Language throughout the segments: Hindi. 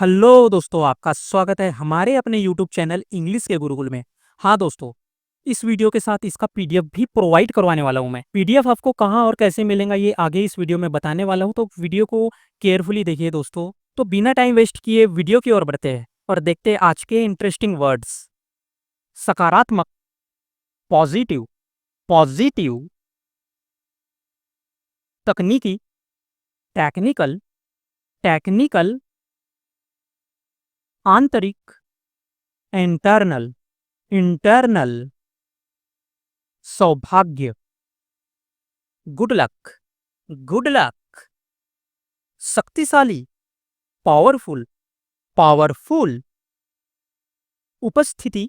हेलो दोस्तों, आपका स्वागत है हमारे अपने यूट्यूब चैनल इंग्लिश के गुरुकुल में। हाँ दोस्तों, इस वीडियो के साथ इसका पीडीएफ भी प्रोवाइड करवाने वाला हूँ मैं। पीडीएफ आपको कहाँ और कैसे मिलेगा ये आगे इस वीडियो में बताने वाला हूँ, तो वीडियो को केयरफुली देखिए दोस्तों। तो बिना टाइम वेस्ट किए वीडियो की ओर बढ़ते हैं और देखते हैं आज के इंटरेस्टिंग वर्ड्स। सकारात्मक, पॉजिटिव, पॉजिटिव। तकनीकी, टेक्निकल, टेक्निकल। आंतरिक, इंटरनल, इंटरनल। सौभाग्य, गुड लक, गुड लक। शक्तिशाली, पावरफुल, पावरफुल। उपस्थिति,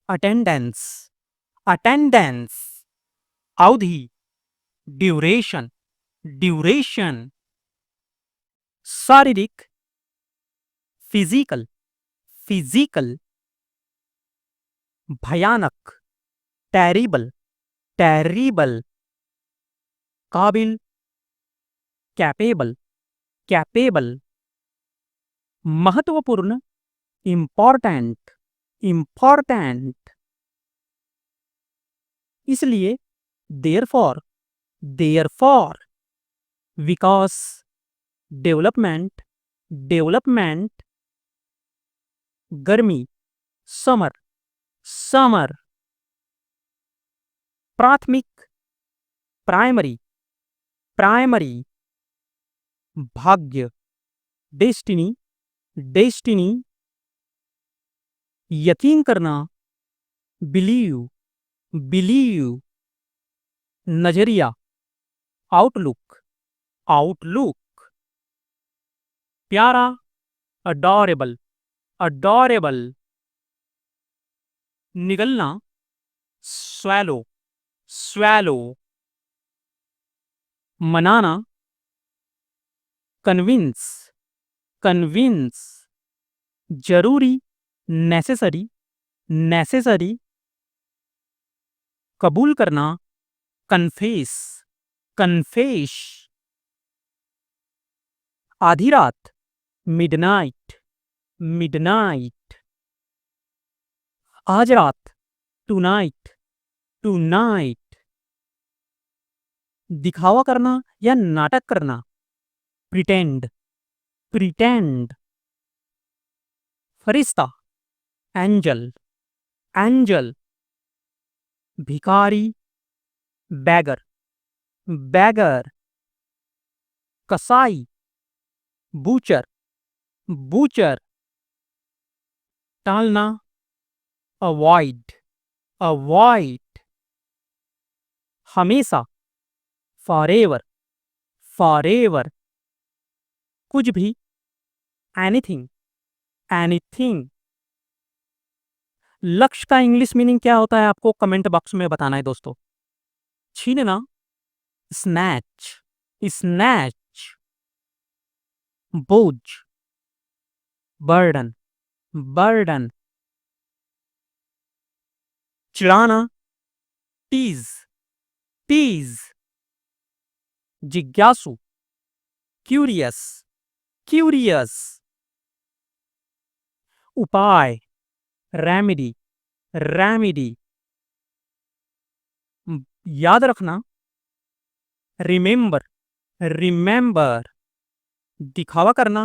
अटेंडेंस, अटेंडेंस। अवधि, ड्यूरेशन, ड्यूरेशन। शारीरिक, फिजिकल, फिजिकल। भयानक, टेरिबल, टेरिबल। काबिल, कैपेबल, कैपेबल। महत्वपूर्ण, इम्पॉर्टेंट, इम्पॉर्टेंट। इसलिए, देयरफॉर, देयरफॉर। विकास, डेवलपमेंट, डेवलपमेंट। गर्मी, समर, समर। प्राथमिक, प्राइमरी, प्राइमरी। भाग्य, डेस्टिनी, डेस्टिनी। यकीन करना, बिलीव, बिलीव। नजरिया, आउटलुक, आउटलुक। प्यारा, अडोरेबल, अडोरेबल। निगलना, स्वैलो, स्वैलो। मनाना, कन्विंस, कन्विंस। जरूरी, नेसेसरी, नेसेसरी। कबूल करना, कन्फेस, कन्फेश। आधी रात, मिडनाइट, मिडनाइट। आज रात, टुनाइट, टुनाइट। दिखावा करना या नाटक करना, प्रिटेंड, प्रिटेंड। फरिश्ता, एंजल, एंजल। भिखारी, बैगर, बैगर। कसाई, बूचर, बूचर। टालना, अवॉइड, अवॉइड। हमेशा, फॉरएवर, फॉरएवर। कुछ भी, एनीथिंग, एनीथिंग। लक्ष्य का इंग्लिश मीनिंग क्या होता है आपको कमेंट बॉक्स में बताना है दोस्तों। छीनना, स्नैच, स्नैच। बोझ, बर्डन, बर्डन। चिढ़ाना, टीज, टीज। जिज्ञासु, क्यूरियस, क्यूरियस। उपाय, रेमेडी, रेमेडी। याद रखना, रिमेंबर, रिमेंबर। दिखावा करना,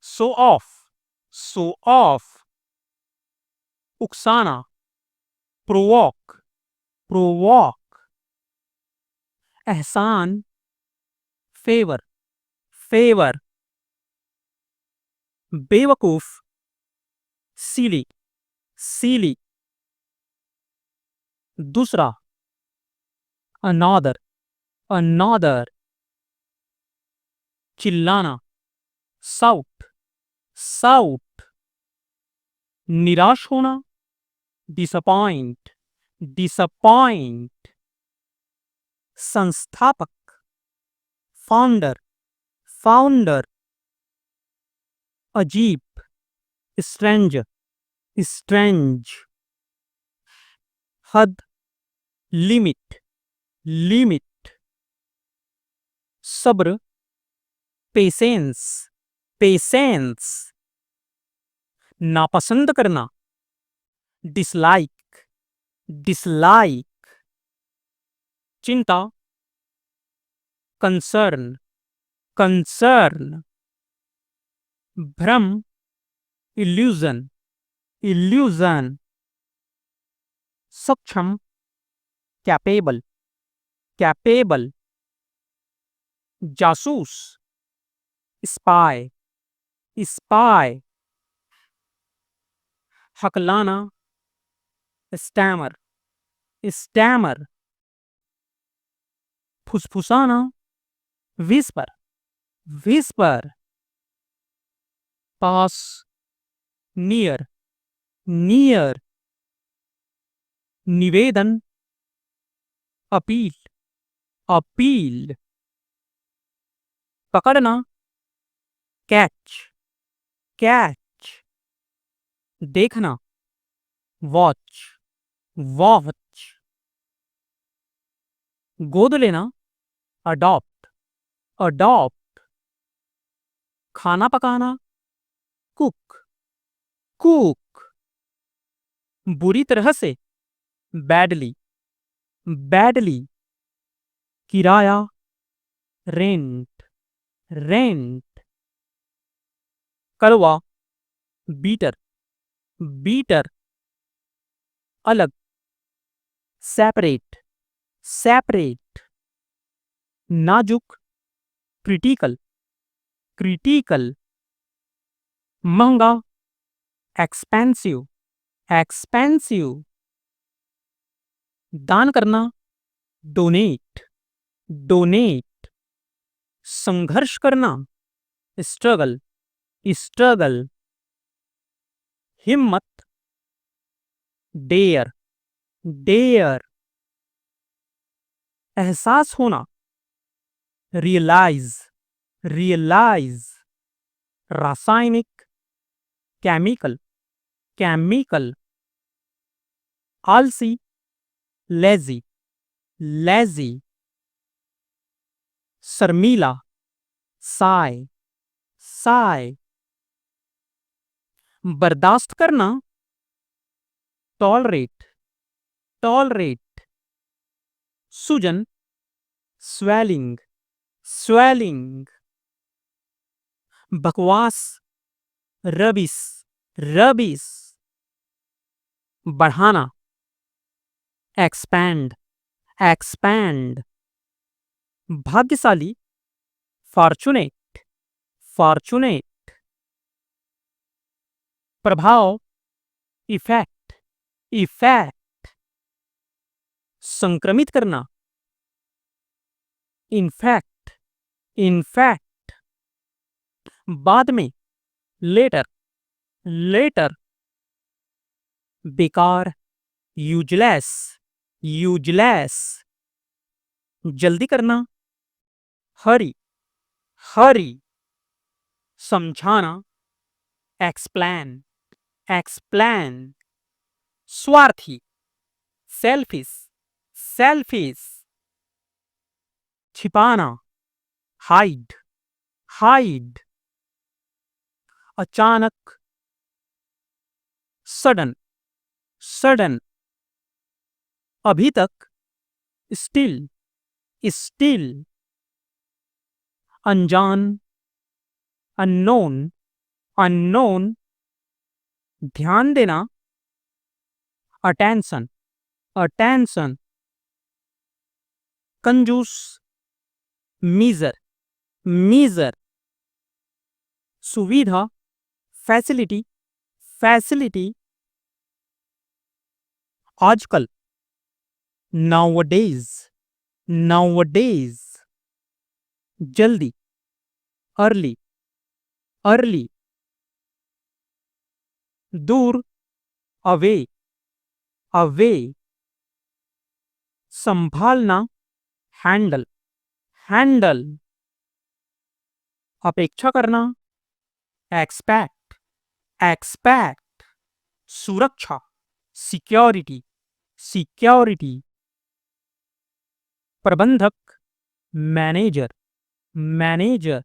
शो ऑफ, शो ऑफ। उकसाना, प्रोवॉक, प्रोवॉक। एहसान, फेवर, फेवर। बेवकूफ, सीली, सीली। दूसरा, अनॉदर, अनॉदर। चिल्लाना, साउट, साउट। निराश होना, डिसअपॉइंट, डिसअपॉइंट। संस्थापक, फाउंडर, फाउंडर। अजीब, स्ट्रेंज, स्ट्रेंज। हद, लिमिट, लिमिट। सब्र, पेशेंस, पेशेंस, नापसंद करना, डिसलाइक, डिसलाइक, चिंता, कंसर्न, कंसर्न, भ्रम, इल्यूजन, इल्यूजन, सक्षम, कैपेबल, कैपेबल, जासूस, स्पाई, स्पाई, हकलाना, स्टैमर, स्टैमर, फुसफुसाना, विस्पर, विस्पर, पास, नियर, नियर, निवेदन, अपील, अपील, पकड़ना, कैच, कैच, देखना, वॉच, वॉच, गोद लेना, अडॉप्ट, अडॉप्ट, खाना पकाना, कुक, कुक, बुरी तरह से, बैडली, बैडली, किराया, रेंट, रेंट, कड़वा, बीटर, बीटर, अलग, सेपरेट, सेपरेट, नाजुक, क्रिटिकल, क्रिटिकल, महंगा, एक्सपेंसिव, एक्सपेंसिव, दान करना, डोनेट, डोनेट, संघर्ष करना, स्ट्रगल, स्ट्रगल, हिम्मत, डेयर, डेयर, एहसास होना, रियलाइज, रियलाइज, रासायनिक, केमिकल, केमिकल, आलसी, लेजी, लेजी, शर्मीला, साय, साय, बर्दाश्त करना, टॉलरेट, टॉलरेट, सूजन, स्वेलिंग, स्वेलिंग, बकवास, रबिस, रबिस, बढ़ाना, एक्सपैंड, एक्सपैंड, भाग्यशाली, फॉर्चुनेट, फॉर्चुनेट, प्रभाव, इफेक्ट, इफेक्ट, संक्रमित करना, इनफैक्ट, इनफैक्ट, बाद में, लेटर, लेटर, बेकार, यूजलेस, यूजलेस, जल्दी करना, हरी, हरी, समझाना, एक्सप्लेन, एक्सप्लेन, स्वार्थी, सेल्फिश, सेल्फिश, छिपाना, हाइड, हाइड, अचानक, सडन, सडन, अभी तक, स्टिल, स्टिल, अनजान, अननोन, अननोन, ध्यान देना, अटेंशन, अटेंशन, कंजूस, मीजर, मीजर, सुविधा, फैसिलिटी, फैसिलिटी, आजकल, नाउअडेज, नाउअडेज, जल्दी, अर्ली, अर्ली, दूर, अवे, अवे, संभालना, हैंडल, हैंडल, अपेक्षा करना, एक्सपेक्ट, एक्सपेक्ट, सुरक्षा, सिक्योरिटी, सिक्योरिटी, प्रबंधक, मैनेजर, मैनेजर,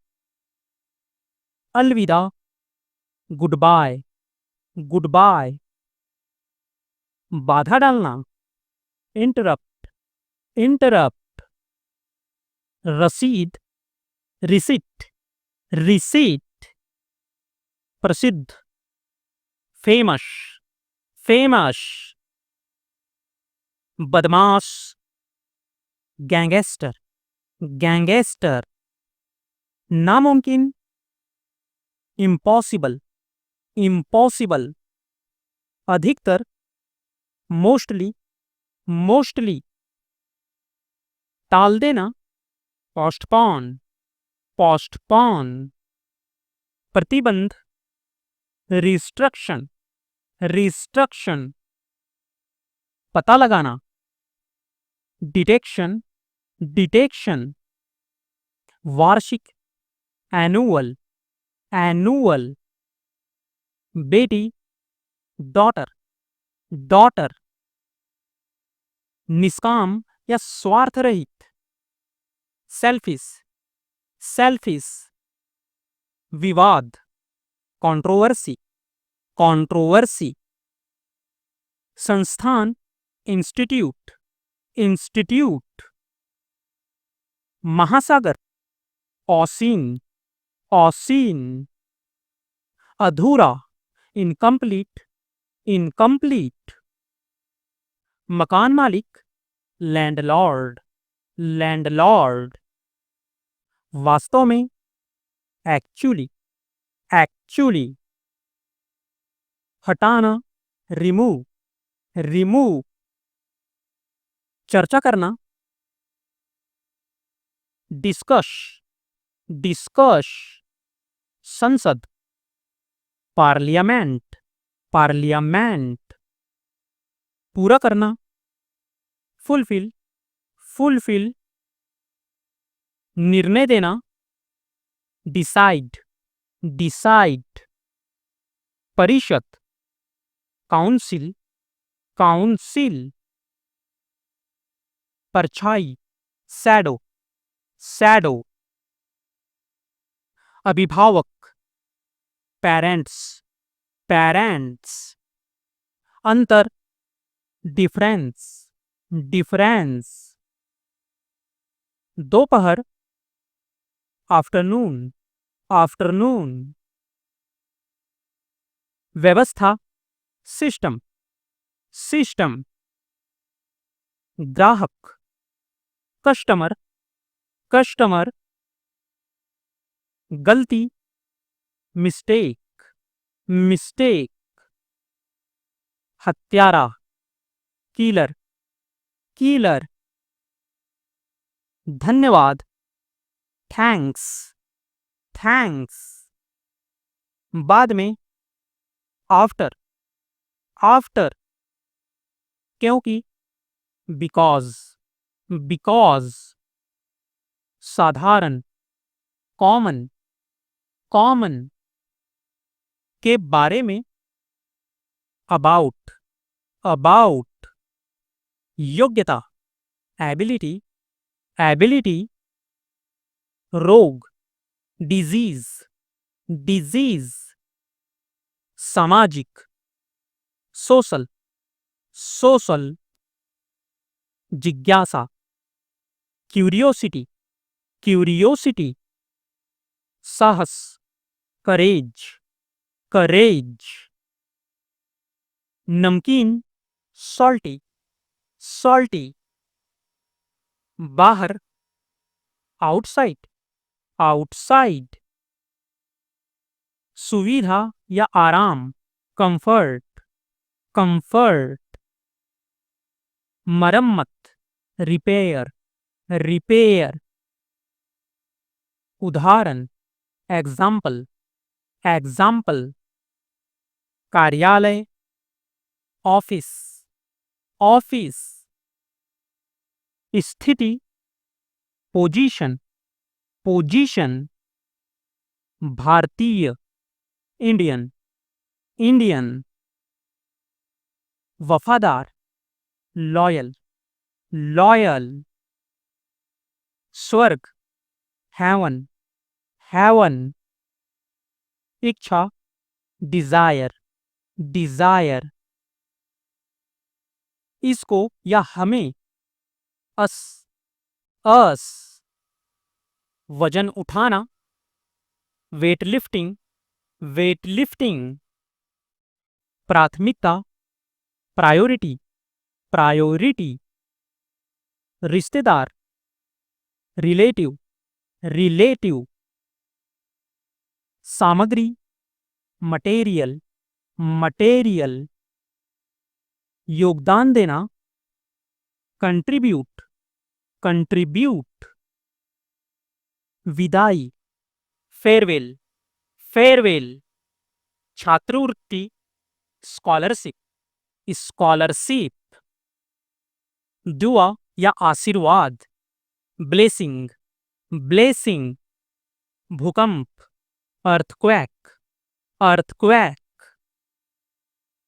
अलविदा, गुड बाय, गुड बाय। बाधा डालना, इंटरप्ट, इंटरप्ट। रसीद, रिसिट, रिसीट। प्रसिद्ध, फेमस, फेमस। बदमाश, गैंगस्टर, गैंगस्टर। नामुमकिन, इम्पॉसिबल, इम्पॉसिबल। अधिकतर, मोस्टली, मोस्टली। टाल देना, पोस्टपोन, पोस्टपोन। प्रतिबंध, रिस्ट्रक्शन, रिस्ट्रक्शन। पता लगाना, डिटेक्शन, डिटेक्शन। वार्षिक, एनुअल, एनुअल। बेटी, डॉटर, डॉटर। निष्काम या स्वार्थ रहित, सेल्फिश, सेल्फिश। विवाद, कंट्रोवर्सी, कंट्रोवर्सी। संस्थान, इंस्टीट्यूट, इंस्टीट्यूट। महासागर, ओशिन, ओशिन। अधूरा, इनकम्प्लीट, इनकम्प्लीट। मकान मालिक, लैंडलॉर्ड, लैंडलॉर्ड। वास्तव में, एक्चुअली, एक्चुअली। हटाना, रिमूव, रिमूव। चर्चा करना, डिस्कश, डिस्कश। संसद, पार्लियामेंट, पार्लियामेंट। पूरा करना, फुलफिल, फुलफिल। निर्णय देना, डिसाइड, डिसाइड। परिषद, काउंसिल, काउंसिल। परछाई, शैडो, शैडो। अभिभावक, पेरेंट्स, पेरेंट्स। अंतर, डिफरेंस, डिफरेंस। दोपहर, आफ्टरनून, आफ्टरनून। व्यवस्था, सिस्टम, सिस्टम। ग्राहक, कस्टमर, कस्टमर। गलती, मिस्टेक, मिस्टेक। हत्यारा, किलर, किलर। धन्यवाद, थैंक्स, थैंक्स। बाद में, आफ्टर, आफ्टर। क्योंकि, बिकॉज, बिकॉज। साधारण, कॉमन, कॉमन। के बारे में, अबाउट, अबाउट। योग्यता, एबिलिटी, एबिलिटी। रोग, डिजीज, डिजीज। सामाजिक, सोशल, सोशल। जिज्ञासा, क्यूरियोसिटी, क्यूरियोसिटी। साहस, करेज, करेज। नमकीन, सॉल्टी, सॉल्टी। बाहर, आउटसाइड, आउटसाइड। सुविधा या आराम, कंफर्ट, कंफर्ट। मरम्मत, रिपेयर, रिपेयर। उदाहरण, एग्जाम्पल, एग्जाम्पल। कार्यालय, ऑफिस, ऑफिस। स्थिति, पोजीशन, पोजीशन। भारतीय, इंडियन, इंडियन। वफादार, लॉयल, लॉयल। स्वर्ग, हेवन, हेवन। इच्छा, डिजायर, डिजायर। इसको या हमें, अस, अस। वजन उठाना, वेट लिफ्टिंग, वेट लिफ्टिंग। प्राथमिकता, प्रायोरिटी, प्रायोरिटी। रिश्तेदार, रिलेटिव, रिलेटिव। सामग्री, मटेरियल, मटेरियल। योगदान देना, कंट्रीब्यूट, कंट्रीब्यूट। विदाई, फेयरवेल, फेयरवेल। छात्रवृत्ति, स्कॉलरशिप, स्कॉलरशिप। दुआ या आशीर्वाद, ब्लेसिंग, ब्लेसिंग। भूकंप, अर्थक्वैक, अर्थक्वैक।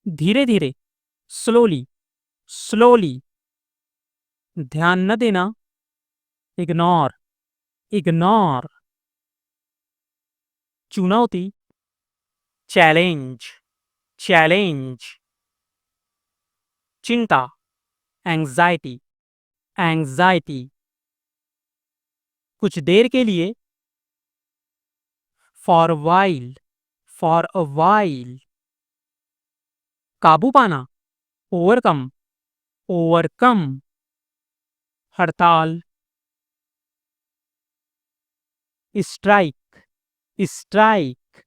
धीरे धीरे, स्लोली, स्लोली। ध्यान न देना, इग्नोर, इग्नोर। चुनौती, चैलेंज, चैलेंज। चिंता, एंजाइटी, एंजाइटी। कुछ देर के लिए, for while, for a while. काबू पाना, ओवरकम, ओवरकम। हड़ताल, स्ट्राइक, स्ट्राइक।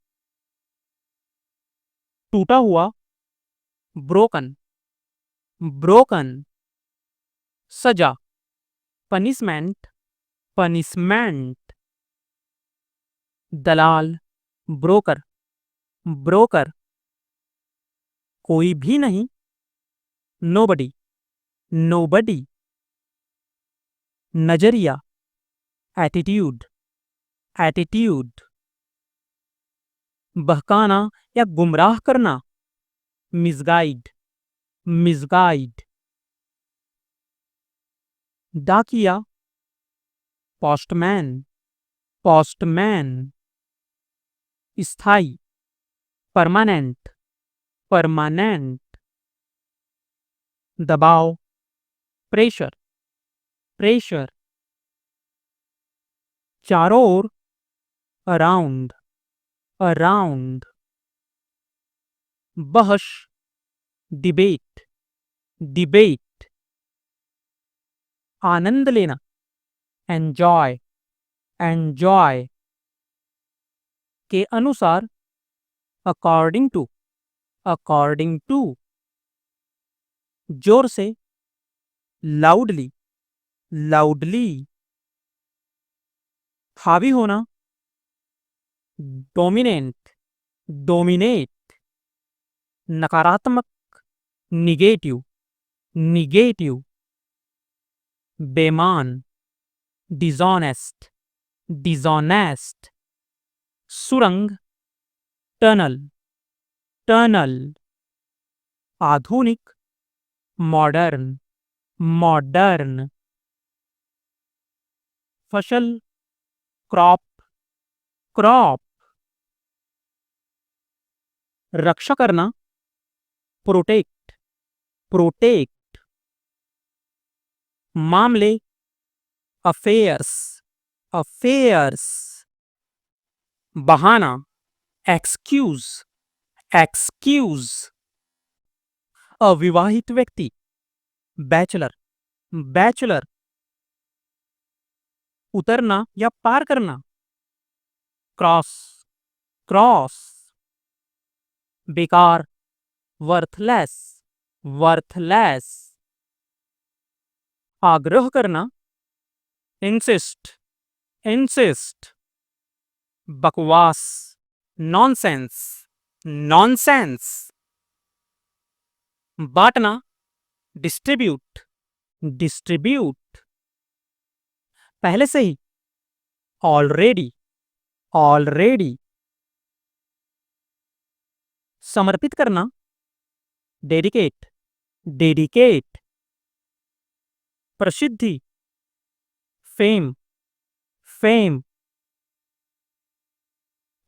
टूटा हुआ, ब्रोकन, ब्रोकन। सजा, पनिशमेंट, पनिशमेंट। दलाल, ब्रोकर, ब्रोकर। कोई भी नहीं, नोबडी, नोबडी। नजरिया, एटीट्यूड, एटीट्यूड। बहकाना या गुमराह करना, मिसगाइड, मिसगाइड। डाकिया, पोस्टमैन, पोस्टमैन। स्थाई, परमानेंट, परमानेंट। दबाव, प्रेशर, प्रेशर। चारों ओर, अराउंड, अराउंड। बहस, डिबेट, डिबेट। आनंद लेना, एंजॉय, एंजॉय। के अनुसार, अकॉर्डिंग टू, अकॉर्डिंग टू। जोर से, लाउडली, लाउडली। हावी होना, डोमिनेंट, डोमिनेट। नकारात्मक, निगेटिव, निगेटिव। बेमान, डिजॉनेस्ट, डिजॉनेस्ट। सुरंग, टनल, टनल। आधुनिक, मॉडर्न, मॉडर्न। फसल, क्रॉप, क्रॉप। रक्षा करना, प्रोटेक्ट, प्रोटेक्ट। मामले, अफेयर्स, अफेयर्स। बहाना, एक्सक्यूज, एक्सक्यूज। अविवाहित व्यक्ति, बैचलर, बैचलर। उतरना या पार करना, क्रॉस, क्रॉस। बेकार, वर्थलेस, वर्थलेस। आग्रह करना, इंसिस्ट, इंसिस्ट। बकवास, नॉनसेंस, नॉनसेंस। बांटना, डिस्ट्रीब्यूट, डिस्ट्रीब्यूट। पहले से ही, ऑलरेडी, ऑलरेडी। समर्पित करना, डेडिकेट, डेडिकेट। प्रसिद्धि, फेम, फेम।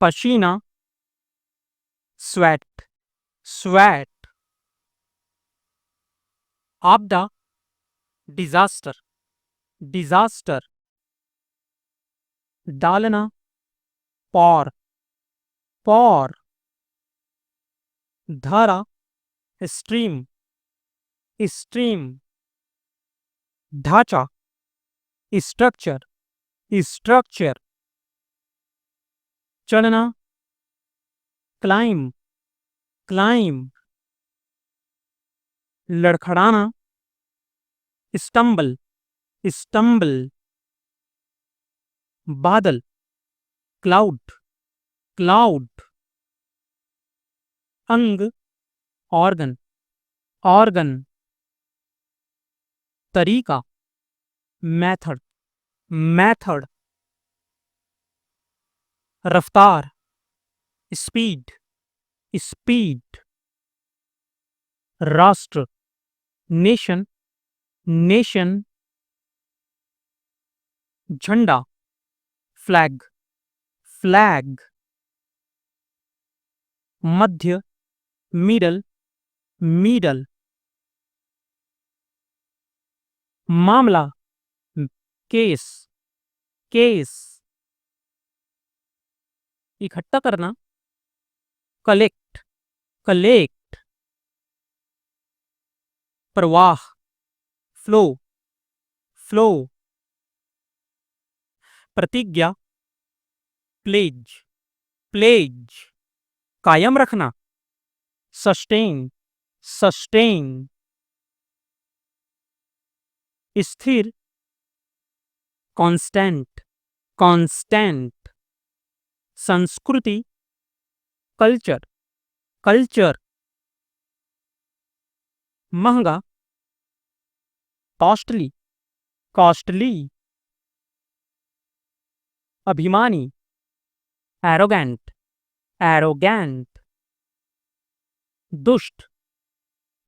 पसीना, स्वेट, स्वेट। आपदा, डिजास्टर, डिजास्टर। डालना, पौर, पौर। धारा, स्ट्रीम, स्ट्रीम। ढांचा, स्ट्रक्चर, स्ट्रक्चर। चढ़ना, क्लाइम, क्लाइम। लड़खड़ाना, स्टम्बल, स्टम्बल। बादल, क्लाउड, क्लाउड। अंग, ऑर्गन, ऑर्गन। तरीका, मेथड, मेथड। रफ्तार, स्पीड, स्पीड। राष्ट्र, नेशन, नेशन। झंडा, फ्लैग, फ्लैग। मध्य, मिडल, मिडल। मामला, केस, केस। इकट्ठा करना, कलेक्ट, कलेक्ट। प्रवाह, फ्लो, फ्लो। प्रतिज्ञा, प्लेज, प्लेज। कायम रखना, सस्टेन, सस्टेन। स्थिर, कांस्टेंट, कांस्टेंट। संस्कृति, कल्चर, कल्चर। महंगा, कॉस्टली, कॉस्टली। अभिमानी, एरोगेंट, एरोगेंट। दुष्ट,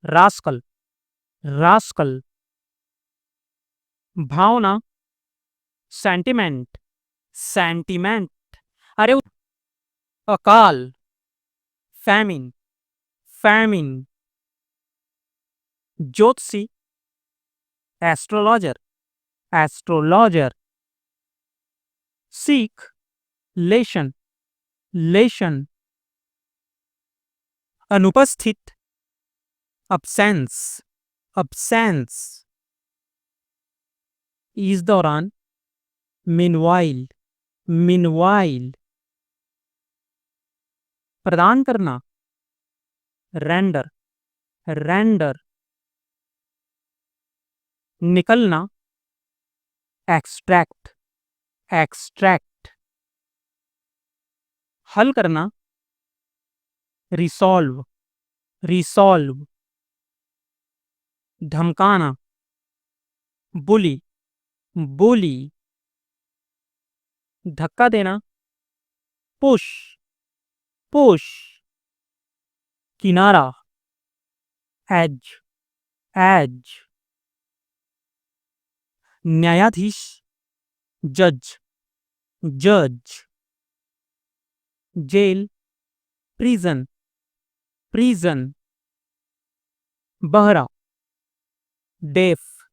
रास्कल, रास्कल। भावना, सेंटिमेंट, सेंटिमेंट। अरे अकाल, फैमिन, फैमिन। ज्योतिषी, एस्ट्रोलॉजर, एस्ट्रोलॉजर। सीख, लेशन, लेशन। अनुपस्थित, अब्सेंस, अब्सेंस। इस दौरान, मीनवाइल, मीनवाइल। प्रदान करना, रेंडर, रेंडर। निकलना, एक्सट्रैक्ट, एक्सट्रैक्ट। हल करना, रिसॉल्व, रिसॉल्व। धमकाना, बुली, बुली। धक्का देना, पुश, पुश। किनारा, एज, एज। न्यायाधीश, जज, जज। Jail, prison, prison. बहरा, डेफ,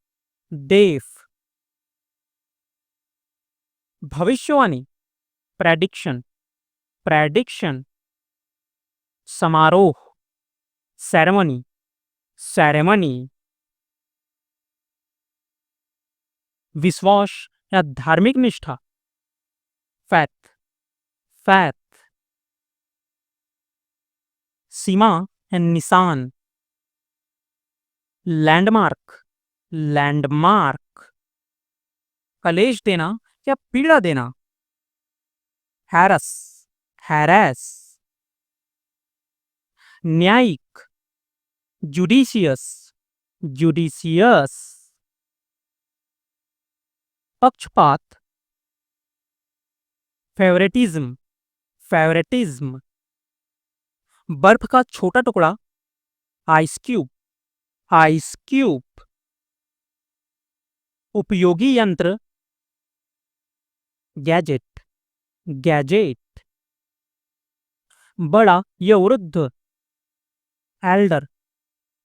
डेफ। भविष्यवाणी, प्रेडिक्शन, प्रेडिक्शन। समारोह, सेरेमनी, सेरेमनी। विश्वास या धार्मिक निष्ठा, फैथ, फैथ। सीमा या निशान, लैंडमार्क, लैंडमार्क। कलेश देना या पीड़ा देना, हैरस, हैरस। न्यायिक, जुडिशियस, जुडिशियस। पक्षपात, फेवरेटिज्म, फेवरेटिज्म। बर्फ का छोटा टुकड़ा, आइस क्यूब, आइस क्यूब। उपयोगी यंत्र, गैजेट, गैजेट। बड़ा या वृद्ध, एल्डर,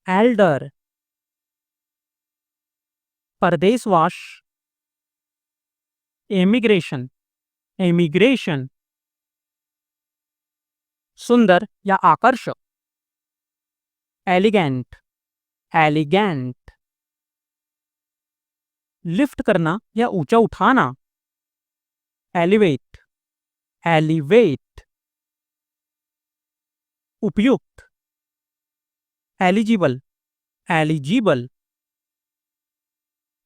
एल्डर। परदेशवास, एमिग्रेशन, एमिग्रेशन। सुंदर या आकर्षक, एलिगेंट, एलिगेंट। लिफ्ट करना या ऊंचा उठाना, एलिवेट, एलिवेट। उपयुक्त, एलिजिबल, एलिजिबल।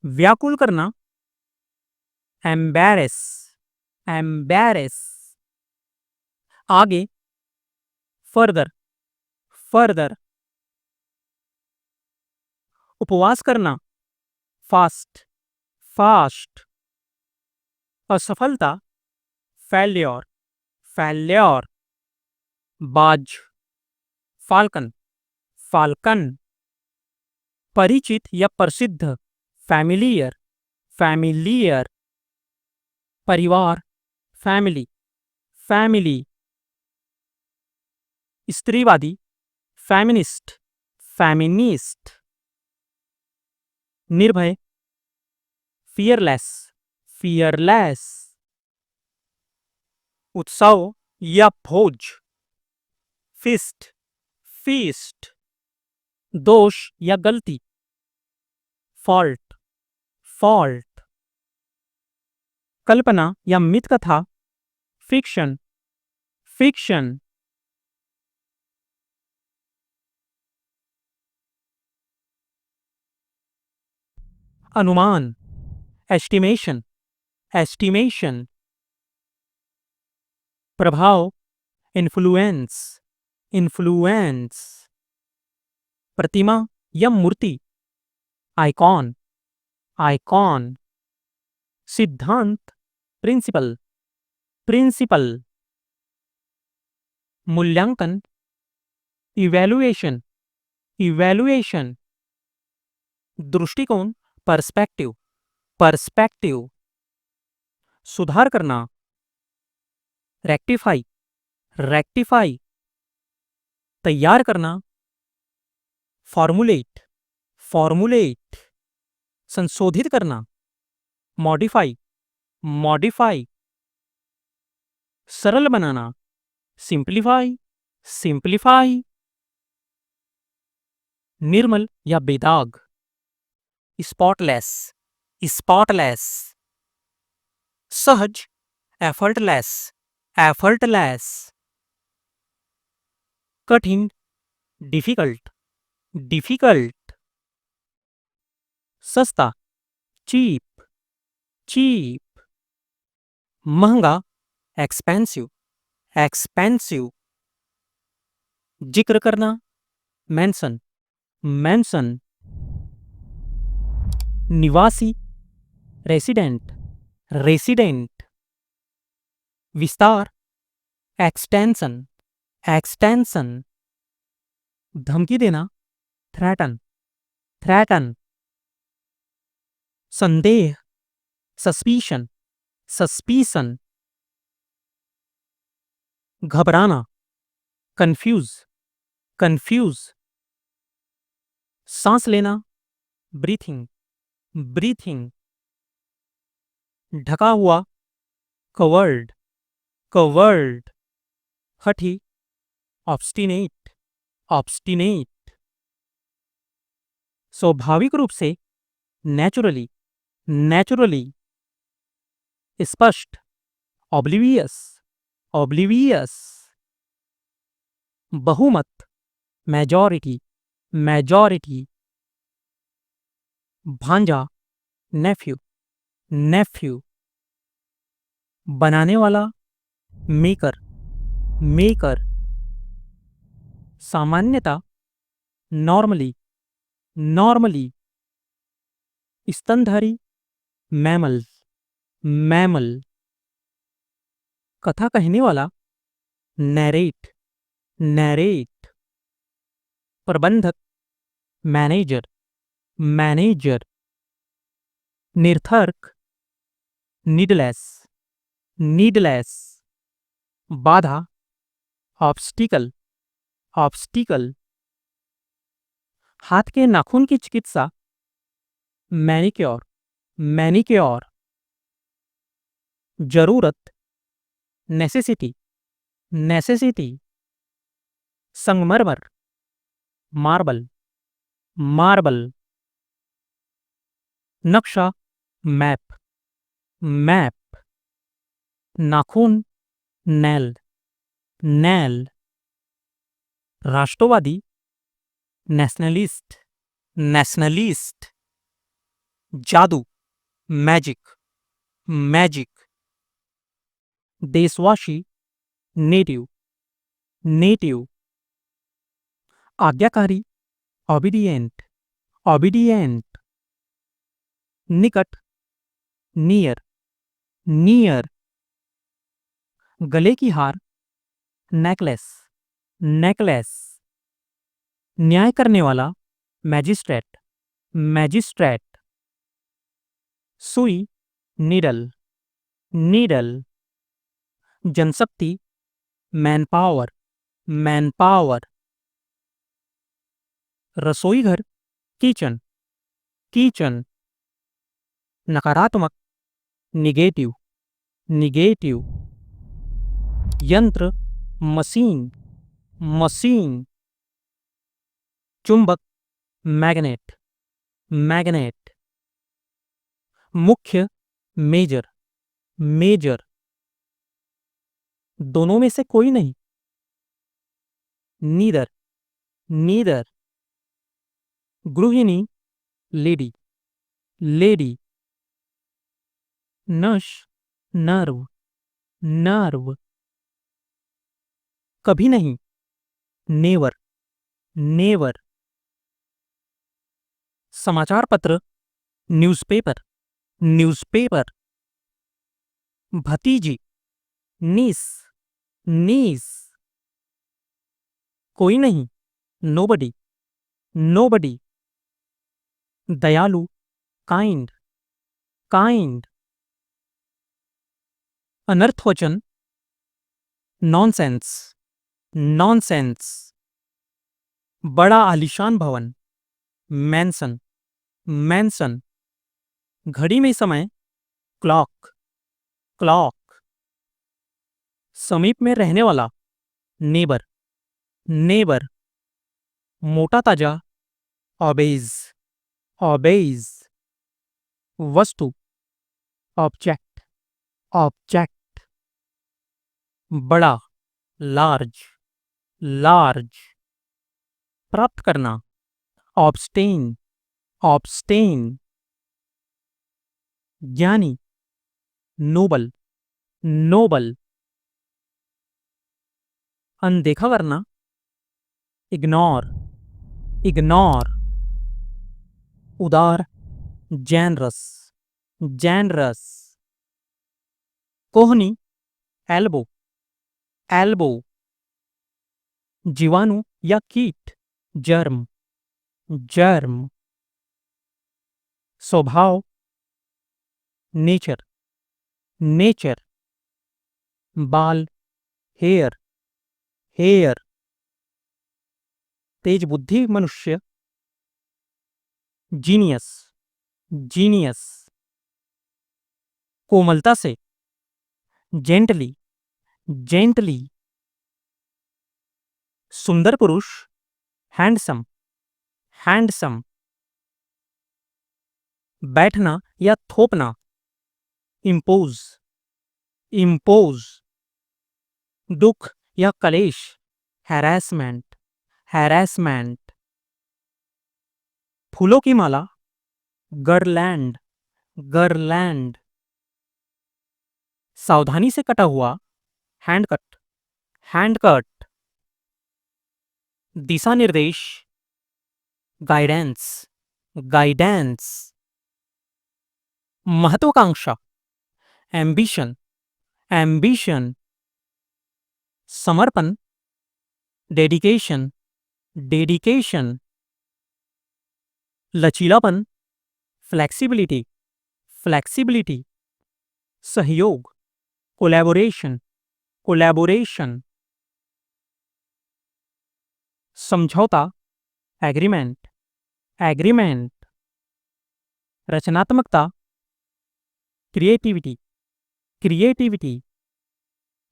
व्याकुल करना, एम्बैरेस, एम्बैरेस। आगे, फर्दर, फर्दर। उपवास करना, फास्ट, फास्ट। असफलता, फेल्योर, फेल्योर। बाज, फाल्कन, फाल्कन। परिचित या प्रसिद्ध, फैमिलियर, फैमिलियर। परिवार, फैमिली, फैमिली। स्त्रीवादी, फेमिनिस्ट, फेमिनिस्ट। निर्भय, फियरलेस, फियरलेस। उत्सव या भोज, फिस्ट, फीस्ट। दोष या गलती, फॉल्ट, फॉल्ट। कल्पना या मिथकथा, फिक्शन, फिक्शन। अनुमान, एस्टिमेशन, एस्टिमेशन। प्रभाव, इन्फ्लुएंस, इन्फ्लुएंस। प्रतिमा या मूर्ति, आइकॉन, आइकॉन। सिद्धांत, प्रिंसिपल, प्रिंसिपल। मूल्यांकन, इवैल्यूएशन, इवैल्यूएशन। दृष्टिकोण, पर्सपेक्टिव, पर्सपेक्टिव। सुधार करना, रेक्टिफाई, रेक्टिफाई। तैयार करना, फॉर्मुलेट, फॉर्मुलेट। संशोधित करना, मॉडिफाई, मॉडिफाई। सरल बनाना, सिंप्लीफाई, सिंप्लीफाई। निर्मल या बेदाग, स्पॉटलेस, स्पॉटलेस। सहज, एफर्टलेस, एफर्टलेस। कठिन, डिफिकल्ट, डिफिकल्ट। सस्ता, चीप, चीप। महंगा, एक्सपेंसिव, एक्सपेंसिव। जिक्र करना, मेंशन, मेंशन। निवासी, रेसिडेंट, रेसिडेंट। विस्तार, एक्सटेंशन, एक्सटेंशन। धमकी देना, थ्रेटन, थ्रेटन। संदेह, सस्पिशन, सस्पिशन। घबराना, कंफ्यूज, कंफ्यूज। सांस लेना, ब्रीथिंग, ब्रीथिंग। ढका हुआ, कवर्ड, कवर्ड। हठी, ऑब्स्टिनेट, ऑब्स्टिनेट। स्वाभाविक रूप से, नेचुरली, नेचुरली। स्पष्ट, ऑब्लिवियस, ऑब्लिवियस। बहुमत, मेजॉरिटी, मेजॉरिटी। भांजा, नेफ्यू, नेफ्यू। बनाने वाला, मेकर, मेकर। सामान्यता, नॉर्मली, नॉर्मली। स्तनधारी, मैमल, मैमल। कथा कहने वाला, नैरेट, नैरेट। प्रबंधक, मैनेजर, मैनेजर। निर्थक, नीडलेस, नीडलेस। बाधा, ऑब्स्टिकल, ऑब्स्टिकल। हाथ के नाखून की चिकित्सा, मैनिक्योर, मैनिक्योर। जरूरत, नेसेसिटी, नेसेसिटी। संगमरमर, मार्बल, मार्बल। नक्शा, मैप, मैप। नाखून, नेल, नेल। राष्ट्रवादी, नेशनलिस्ट, नेशनलिस्ट। जादू, मैजिक, मैजिक। देशवासी, नेटिव, नेटिव। आज्ञाकारी, ओबीडिएंट, ओबीडिएंट। निकट, नियर, नियर। गले की हार, नेकलेस, नेकलेस। न्याय करने वाला, मैजिस्ट्रेट, मैजिस्ट्रेट। सुई, नीडल, नीडल। जनशक्ति, मैनपावर, मैनपावर। रसोई घर, किचन, किचन। नकारात्मक, निगेटिव, निगेटिव। यंत्र, मशीन, मशीन। चुंबक, मैग्नेट, मैग्नेट। मुख्य, मेजर, मेजर। दोनों में से कोई नहीं, नीदर, नीदर। गृहिणी, लेडी, लेडी। नश, नर्व, नर्व। कभी नहीं, नेवर, नेवर। समाचार पत्र, न्यूज़पेपर, न्यूज़पेपर। भतीजी, नीस, नीस। कोई नहीं, नोबडी, नोबडी। दयालु, काइंड, काइंड। अनर्थवचन, नॉनसेंस, नॉनसेंस। बड़ा आलीशान भवन, मैंसन, मैंसन। घड़ी में समय, क्लॉक, क्लॉक। समीप में रहने वाला, नेबर, नेबर। मोटा ताजा, ऑबेज, ऑबेज। वस्तु, ऑब्जेक्ट, ऑब्जेक्ट। बड़ा, लार्ज, लार्ज। प्राप्त करना, ऑब्स्टेन, ऑब्स्टेन। ज्ञानी, नोबल, नोबल। अनदेखा करना, इग्नोर, इग्नोर। उदार, जेनरस, जेनरस। कोहनी, एल्बो, एल्बो। जीवाणु या कीट, जर्म, जर्म। स्वभाव, नेचर, नेचर। बाल, हेयर, हेयर। तेज बुद्धि मनुष्य, जीनियस, जीनियस। कोमलता से, जेंटली, जेंटली। सुंदर पुरुष, हैंडसम, हैंडसम। बैठना या थोपना, इम्पोज, इम्पोज। दुख या कलेश, हैरेसमेंट, हैरेसमेंट। फूलों की माला, गर्लैंड, गर्लैंड। सावधानी से कटा हुआ, हैंड कट, हैंड कट। दिशा निर्देश, गाइडेंस, गाइडेंस। महत्वाकांक्षा, एम्बिशन, एम्बिशन। समर्पण, डेडिकेशन, डेडिकेशन। लचीलापन, फ्लेक्सिबिलिटी, फ्लेक्सिबिलिटी। सहयोग, कोलैबोरेशन, कोलैबोरेशन। समझौता, एग्रीमेंट, एग्रीमेंट। रचनात्मकता, क्रिएटिविटी, क्रिएटिविटी।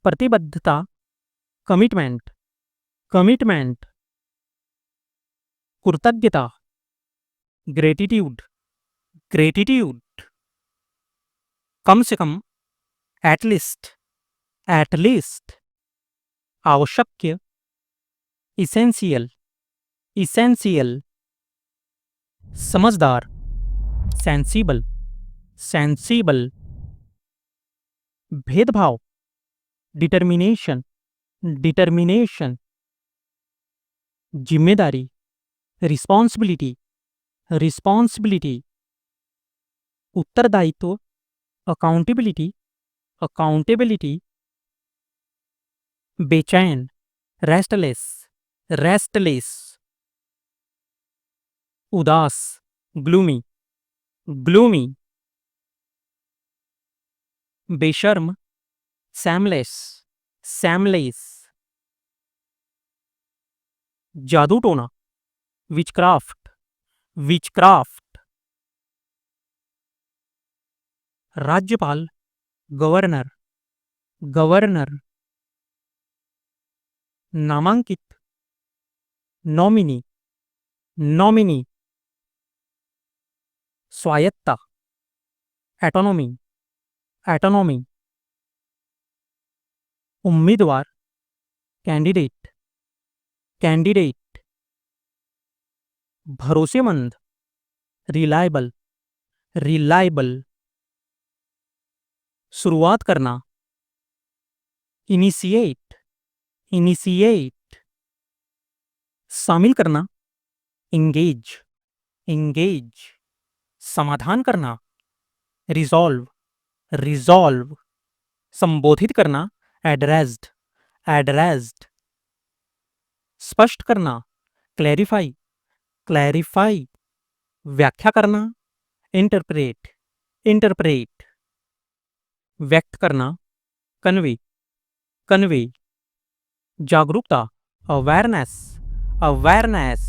प्रतिबद्धता, कमिटमेंट, कमिटमेंट। कृतज्ञता, ग्रेटिट्यूड, ग्रेटिट्यूड। कम से कम, एटलीस्ट, एटलीस्ट। आवश्यक, इसेंशियल, इसेंशियल। समझदार, सेंसिबल, सेंसिबल। भेदभाव, डिटर्मिनेशन, डिटर्मिनेशन। जिम्मेदारी, रिस्पॉन्सिबिलिटी, रिस्पॉन्सिबिलिटी। उत्तरदायित्व, अकाउंटेबिलिटी, अकाउंटेबिलिटी। बेचैन, रेस्टलेस, रेस्टलेस। उदास, ग्लूमी, ग्लूमी। बेशर्म, सैमलेस, सैमलेस। जादू टोना, विचक्राफ्ट, विचक्राफ्ट। राज्यपाल, गवर्नर, गवर्नर। नामांकित, नॉमिनी, नॉमिनी। स्वायत्ता, एटोनॉमी, एटोनॉमी। उम्मीदवार, कैंडिडेट, कैंडिडेट। भरोसेमंद, रिलायबल, रिलायबल। शुरुआत करना, इनिशिएट, इनिशिएट। शामिल करना, इंगेज, इंगेज। समाधान करना, रिजॉल्व, रिजॉल्व। संबोधित करना, एड्रेस्ड, एड्रेस्ड। स्पष्ट करना, क्लैरिफाई, क्लैरिफाई। व्याख्या करना, इंटरप्रेट, इंटरप्रेट। व्यक्त करना, कन्वे, कन्वे। जागरूकता, अवेयरनेस, अवेयरनेस।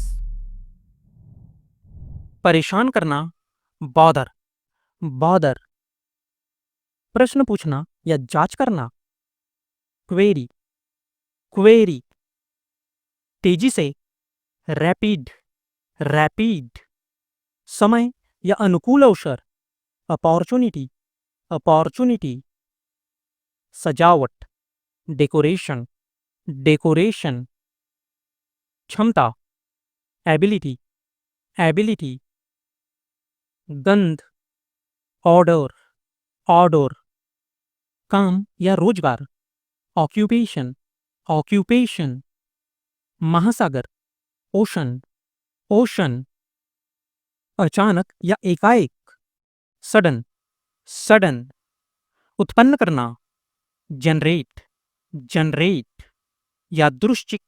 परेशान करना, बॉदर, बॉदर। प्रश्न पूछना या जांच करना, क्वेरी, क्वेरी। तेजी से, रैपिड, रैपिड। समय या अनुकूल अवसर, अपॉर्चुनिटी, अपॉर्चुनिटी। सजावट, डेकोरेशन, डेकोरेशन। क्षमता, एबिलिटी, एबिलिटी। गंध, ऑर्डर, ऑर्डर। काम या रोजगार, ऑक्यूपेशन, ऑक्यूपेशन। महासागर, ओशन, ओशन। अचानक या एकाएक, सडन, सडन। उत्पन्न करना, जनरेट, जनरेट। यादृच्छिक,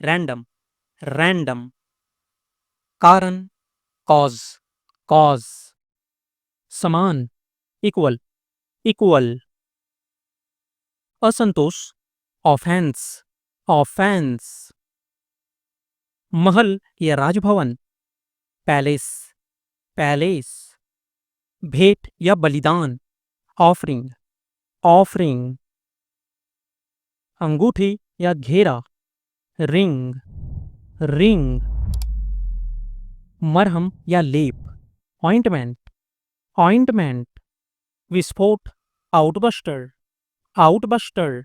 रैंडम, रैंडम। कारण, कॉज, कॉज। समान, इक्वल, इक्वल। असंतोष, ऑफेंस, ऑफेंस। महल या राजभवन, पैलेस, पैलेस। भेंट या बलिदान, ऑफरिंग, ऑफरिंग। अंगूठी या घेरा, रिंग, रिंग। मरहम या लेप, ऑइंटमेंट, ऑइंटमेंट। विस्फोट, आउटबस्टर, आउटबस्टर।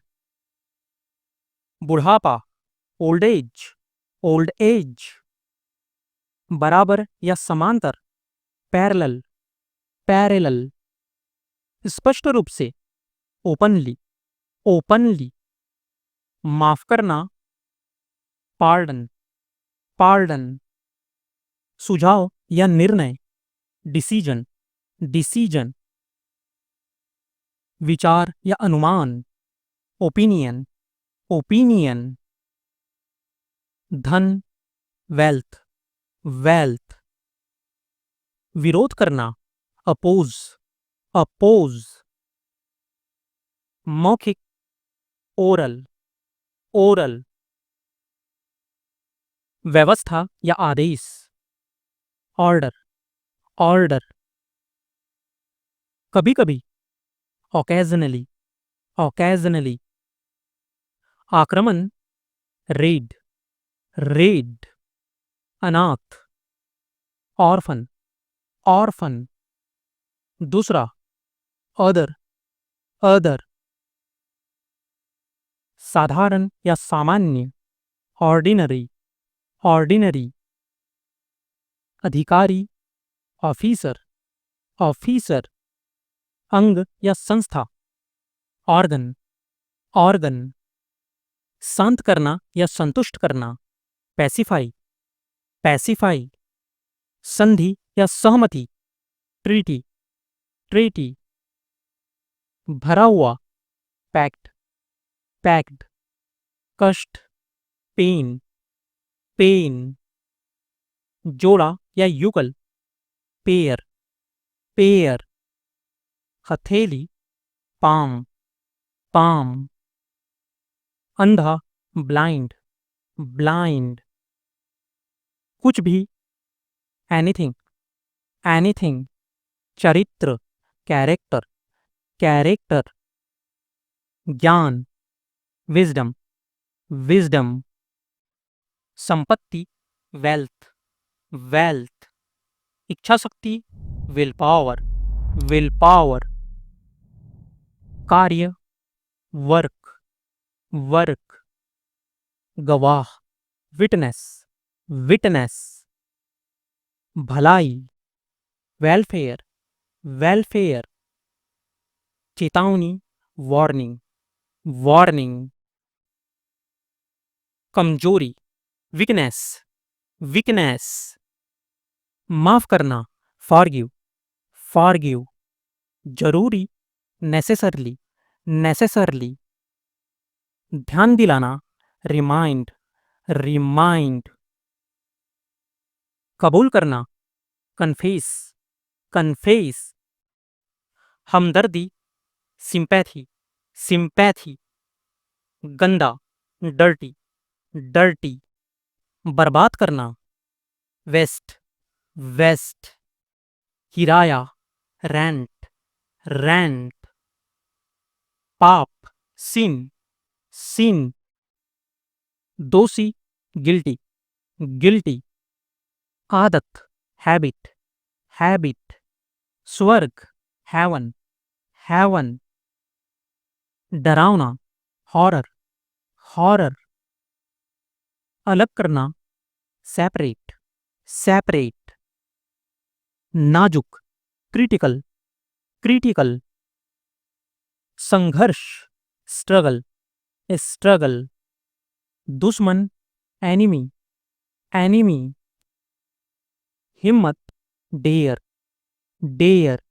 बुढ़ापा, ओल्ड एज, ओल्ड एज। बराबर या समांतर, पैरेलल, पैरेलल। स्पष्ट रूप से, ओपनली, ओपनली। माफ करना, पार्डन, पार्डन। सुझाव या निर्णय, डिसीजन, डिसीजन। विचार या अनुमान, ओपिनियन, ओपिनियन। धन, वेल्थ, वेल्थ। विरोध करना, अपोज, अपोज। मौखिक, ओरल, ओरल। व्यवस्था या आदेश, ऑर्डर, ऑर्डर। कभी कभी, ओकेजनली, ओकेजनली। आक्रमण, रेड, रेड। अनाथ, ऑर्फन, ऑर्फन। दूसरा, अदर, अदर। साधारण या सामान्य, ऑर्डिनरी, ऑर्डिनरी। अधिकारी, ऑफिसर, ऑफिसर। अंग या संस्था, ऑर्गन, ऑर्गन। शांत करना या संतुष्ट करना, पैसिफाई, पैसिफाई। संधि या सहमति, ट्रीटी, ट्रीटी। भरा हुआ, पैक्ट, पैक्ड। कष्ट, पेन, पेन। जोड़ा या युगल, पेयर, पेयर। हथेली, पाम, पाम। अंधा, ब्लाइंड, ब्लाइंड। कुछ भी, एनीथिंग, एनीथिंग। चरित्र, कैरेक्टर, कैरेक्टर। ज्ञान, विजडम, विजडम। संपत्ति, वेल्थ, वेल्थ। इच्छा शक्ति, विल पावर, विल पावर। कार्य, वर्क, वर्क। गवाह, विटनेस, विटनेस। भलाई, वेलफेयर, वेलफेयर। चेतावनी, वार्निंग, वार्निंग। कमजोरी, वीकनेस, वीकनेस। माफ करना, फॉरगिव, फॉरगिव। जरूरी, नेसेसरली, नेसेसरली। ध्यान दिलाना, रिमाइंड, रिमाइंड। कबूल करना, कन्फेस, कन्फेस। हमदर्दी, सिंपैथी, सिंपैथी। गंदा, डर्टी, डर्टी। बर्बाद करना, वेस्ट, वेस्ट। किराया, रेंट, रेंट। पाप, सिन, सिन। दोषी, गिल्टी, गिल्टी। आदत, हैबिट, हैबिट। स्वर्ग, हेवन, हेवन। डरावना, हॉरर, हॉरर। अलग करना, सेपरेट, सेपरेट। नाजुक, क्रिटिकल, क्रिटिकल। संघर्ष, स्ट्रगल, स्ट्रगल। दुश्मन, एनिमी, एनिमी। हिम्मत, डेयर, डेयर।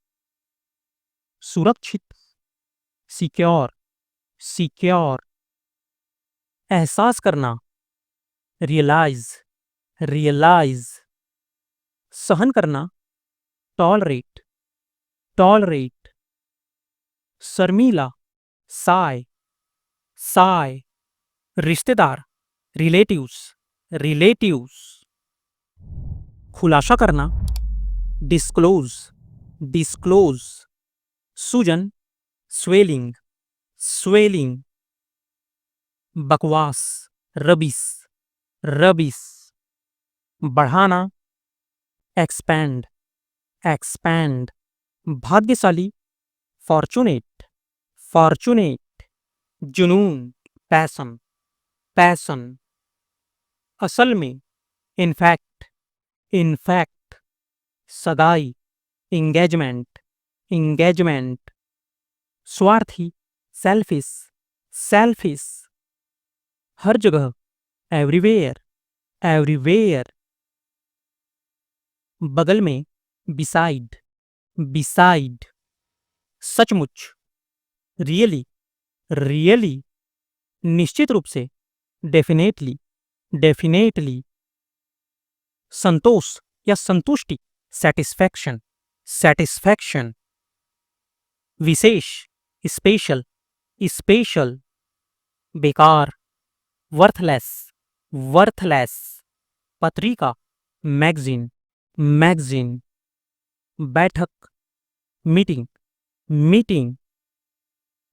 सुरक्षित, सिक्योर, सिक्योर। एहसास करना, रियलाइज, रियलाइज। सहन करना, टॉलरेट, टॉलरेट। शर्मीला, साय, साय। रिश्तेदार, रिलेटिव्स, रिलेटिव्स। खुलासा करना, डिस्क्लोज, डिस्क्लोज। सूजन, स्वेलिंग, स्वेलिंग। बकवास, रबिस, रबिस। बढ़ाना, एक्सपैंड, एक्सपैंड। भाग्यशाली, फॉर्चुनेट, फॉर्चुनेट। जुनून, पैशन, पैशन। असल में, इनफैक्ट, इनफैक्ट। सगाई, इंगेजमेंट, इंगेजमेंट। स्वार्थी, सेल्फिश, सेल्फिश। हर जगह, एवरीवेयर, एवरीवेयर। बगल में, बिसाइड, बिसाइड। सचमुच, रियली, रियली। निश्चित रूप से, डेफिनेटली, डेफिनेटली। संतोष या संतुष्टि, सेटिस्फैक्शन, सेटिस्फैक्शन। विशेष, स्पेशल, स्पेशल। बेकार, वर्थलेस, वर्थलेस। पत्रिका, मैगजीन, मैगजीन। बैठक, मीटिंग, मीटिंग।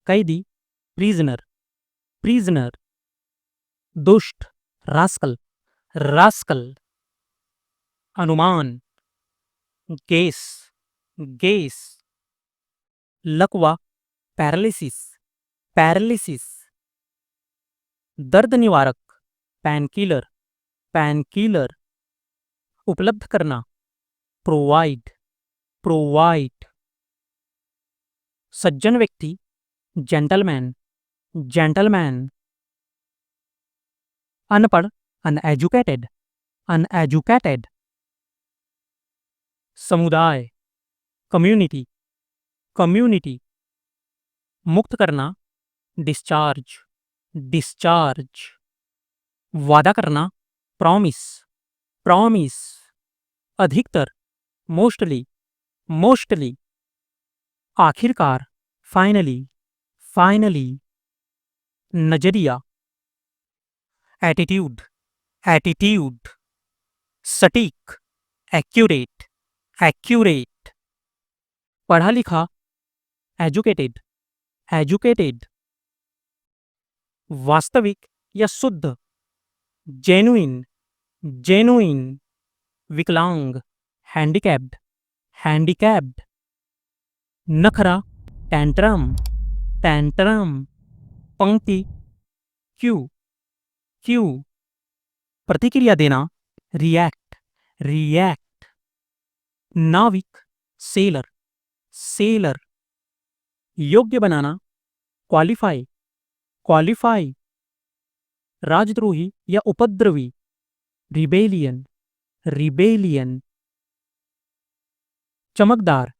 कैदी, प्रिजनर, प्रिजनर। दुष्ट, रास्कल, रास्कल। अनुमान, गेस, गेस। लकवा, पैरालिसिस, पैरालिसिस। दर्द निवारक, पैनकिलर, पैनकिलर। उपलब्ध करना, प्रोवाइड, प्रोवाइड। सज्जन व्यक्ति, जेंटलमैन, जेंटलमैन। अनपढ़, अनएजुकेटेड, अनएजुकेटेड। समुदाय, कम्युनिटी, कम्युनिटी। मुक्त करना, डिस्चार्ज, डिस्चार्ज। वादा करना, प्रॉमिस, प्रॉमिस। अधिकतर, मोस्टली, मोस्टली। आखिरकार, फाइनली, फाइनली। नजरिया, एटीट्यूड, एटीट्यूड। सटीक, एक्यूरेट, एक्यूरेट। पढ़ा लिखा, एजुकेटेड, एजुकेटेड। वास्तविक या शुद्ध, जेन्युइन, जेन्युइन। विकलांग, हैंडीकैप्ड, हैंडीकैप्ड। नखरा, टैंट्रम, टैंट्रम। पंक्ति, क्यू, क्यू। प्रतिक्रिया देना, रिएक्ट, रिएक्ट। नाविक, सेलर, सेलर। योग्य बनाना, क्वालिफाई, क्वालिफाई। राजद्रोही या उपद्रवी, रिबेलियन, रिबेलियन। चमकदार,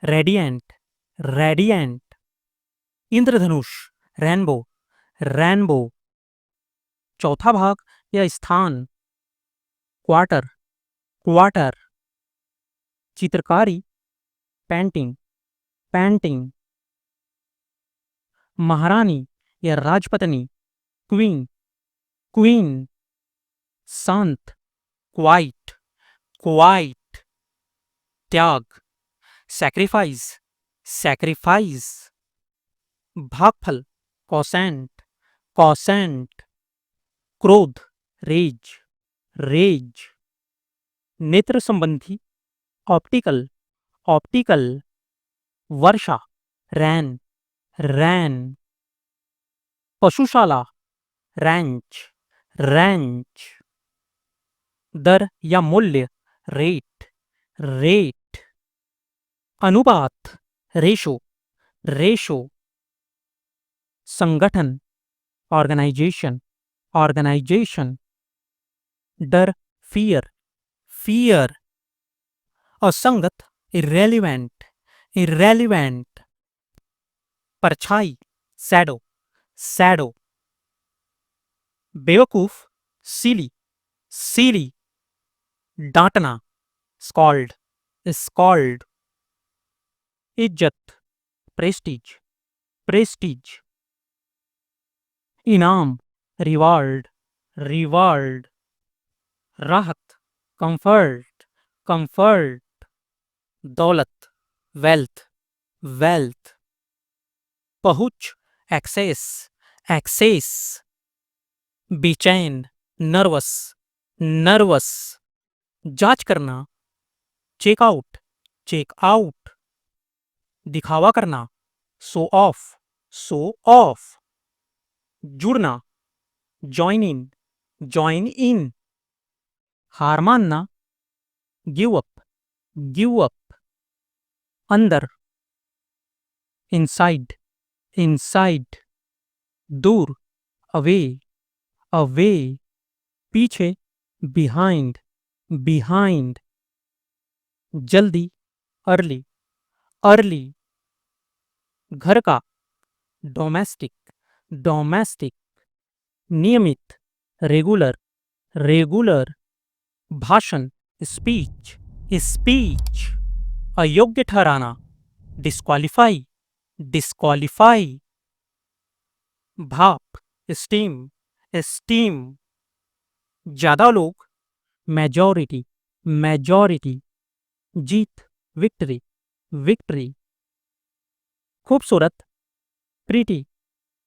रेडिएंट, रेडिएंट। इंद्रधनुष, रेनबो, रेनबो। चौथा भाग या स्थान, क्वार्टर, क्वार्टर। चित्रकारी, पेंटिंग, पेंटिंग। महारानी या राजपत्नी, क्वीन, क्वीन। शांत, क्वाइट, क्वाइट। त्याग, सैक्रिफाइस, सैक्रिफाइस। भागफल, कॉसेंट, कॉसेंट। क्रोध, रेज, रेज। नेत्र संबंधी, ऑप्टिकल, ऑप्टिकल। वर्षा, रैन, रैन। पशुशाला, रैंच, रैंच। दर या मूल्य, रेट, रेट। अनुपात, रेशो, रेशो। संगठन, ऑर्गेनाइजेशन, ऑर्गेनाइजेशन। डर, फियर, फियर। असंगत, इर्रेलीवेंट, इर्रेलीवेंट। परछाई, शैडो, शैडो। बेवकूफ, सिली, सिली। डांटना, स्कॉल्ड, स्कॉल्ड। इज्जत, प्रेस्टीज, प्रेस्टीज। इनाम, रिवार्ड, रिवार्ड। राहत, कंफर्ट, कंफर्ट। दौलत, वेल्थ, वेल्थ। पहुंच, एक्सेस, एक्सेस। बेचैन, नर्वस, नर्वस। जांच करना, चेकआउट, चेकआउट। दिखावा करना, शो ऑफ, शो ऑफ। जुड़ना, जॉइन इन, जॉइन इन। हार मानना, गिव अप, गिव अप। अंदर, इनसाइड, इनसाइड। दूर, अवे, अवे। पीछे, बिहाइंड, बिहाइंड। जल्दी, अर्ली, अर्ली। घर का, डोमेस्टिक, डोमेस्टिक। नियमित, रेगुलर, रेगुलर। भाषण, स्पीच, स्पीच। अयोग्य ठहराना, डिस्क्वालीफाई, डिस्क्वालीफाई। भाप, स्टीम, स्टीम। ज्यादा लोग majority, majority, जीत, victory, victory, खूबसूरत, pretty,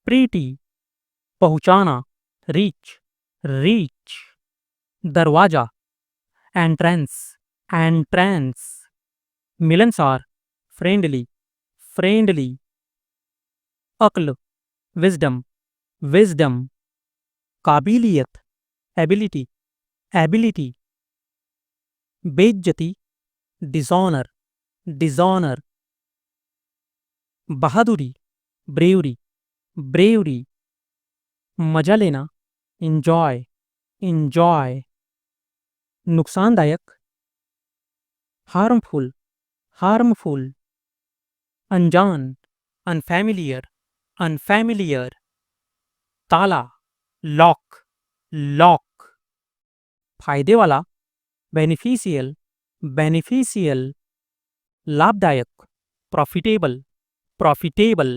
pretty, पहुंचाना, reach, reach, दरवाजा, entrance, entrance, मिलनसार, friendly, friendly, अक्ल, wisdom, wisdom, काबिलियत, ability, ability, बेइज्जती, dishonor, dishonor, बहादुरी, bravery, bravery, मजा लेना, enjoy, enjoy, नुकसानदायक, harmful, harmful, अनजान, unfamiliar, unfamiliar, ताला, lock, lock, फायदे वाला, beneficial, beneficial, लाभदायक, प्रॉफिटेबल, प्रॉफिटेबल,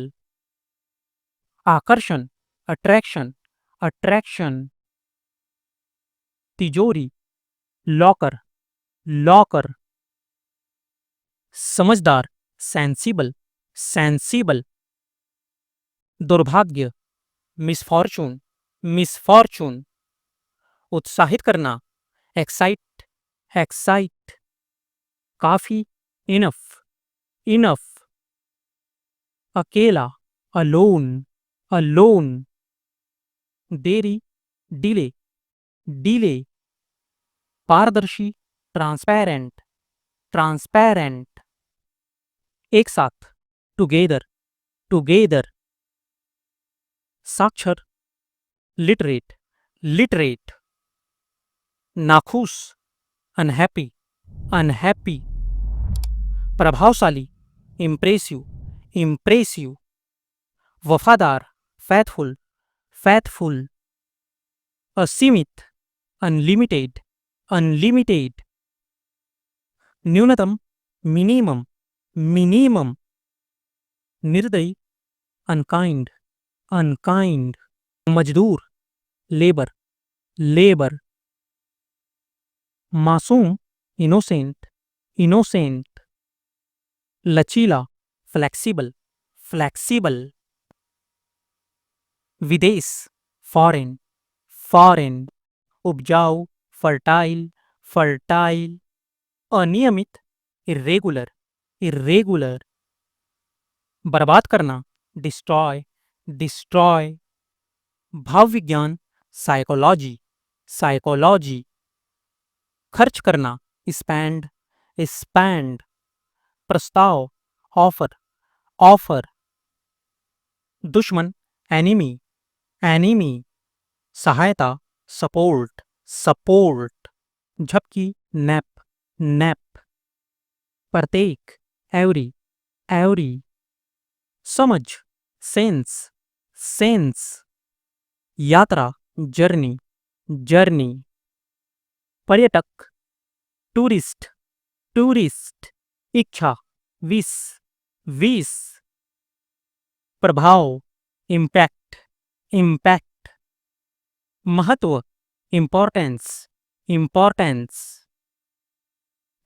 आकर्षण, अट्रैक्शन, अट्रैक्शन, तिजोरी, लॉकर, लॉकर, समझदार, सेंसिबल, सेंसिबल, दुर्भाग्य, मिसफॉर्चून, मिसफॉर्चून, उत्साहित करना, एक्साइट, एक्साइट, काफी, इनफ, इनफ, अकेला, अलोन, अलोन, देरी, डिले, डिले, पारदर्शी, ट्रांसपेरेंट, ट्रांसपेरेंट, एक साथ, टुगेदर, टुगेदर, साक्षर, लिटरेट, लिटरेट, नाखुश, अनहैप्पी, अनहैप्पी, प्रभावशाली, इम्प्रेसिव, इम्प्रेसिव, वफादार, फैथफुल, फैथफुल, असीमित, अनलिमिटेड, अनलिमिटेड, न्यूनतम, मिनिमम, मिनिमम, निर्दयी, अनकाइंड, अनकाइंड, मजदूर, लेबर, लेबर, मासूम, इनोसेंट, इनोसेंट, लचीला, फ्लेक्सिबल, फ्लेक्सिबल, विदेश, फॉरेन, फॉरेन, उपजाऊ, फर्टाइल, फर्टाइल, अनियमित, इर्रेगुलर, इर्रेगुलर, बर्बाद करना, डिस्ट्रॉय, डिस्ट्रॉय, भाव विज्ञान, साइकोलॉजी, साइकोलॉजी, खर्च करना, स्पेंड, स्पेंड, प्रस्ताव, ऑफर, ऑफर, दुश्मन, एनिमी, एनिमी, सहायता, सपोर्ट, सपोर्ट, झपकी, नैप, नैप, प्रत्येक, एवरी, एवरी, समझ, सेंस, सेंस, यात्रा, जर्नी, जर्नी, पर्यटक, टूरिस्ट, टूरिस्ट, इच्छा, विश, विश, प्रभाव, इम्पैक्ट, इम्पैक्ट, महत्व, इम्पोर्टेंस, इम्पोर्टेंस,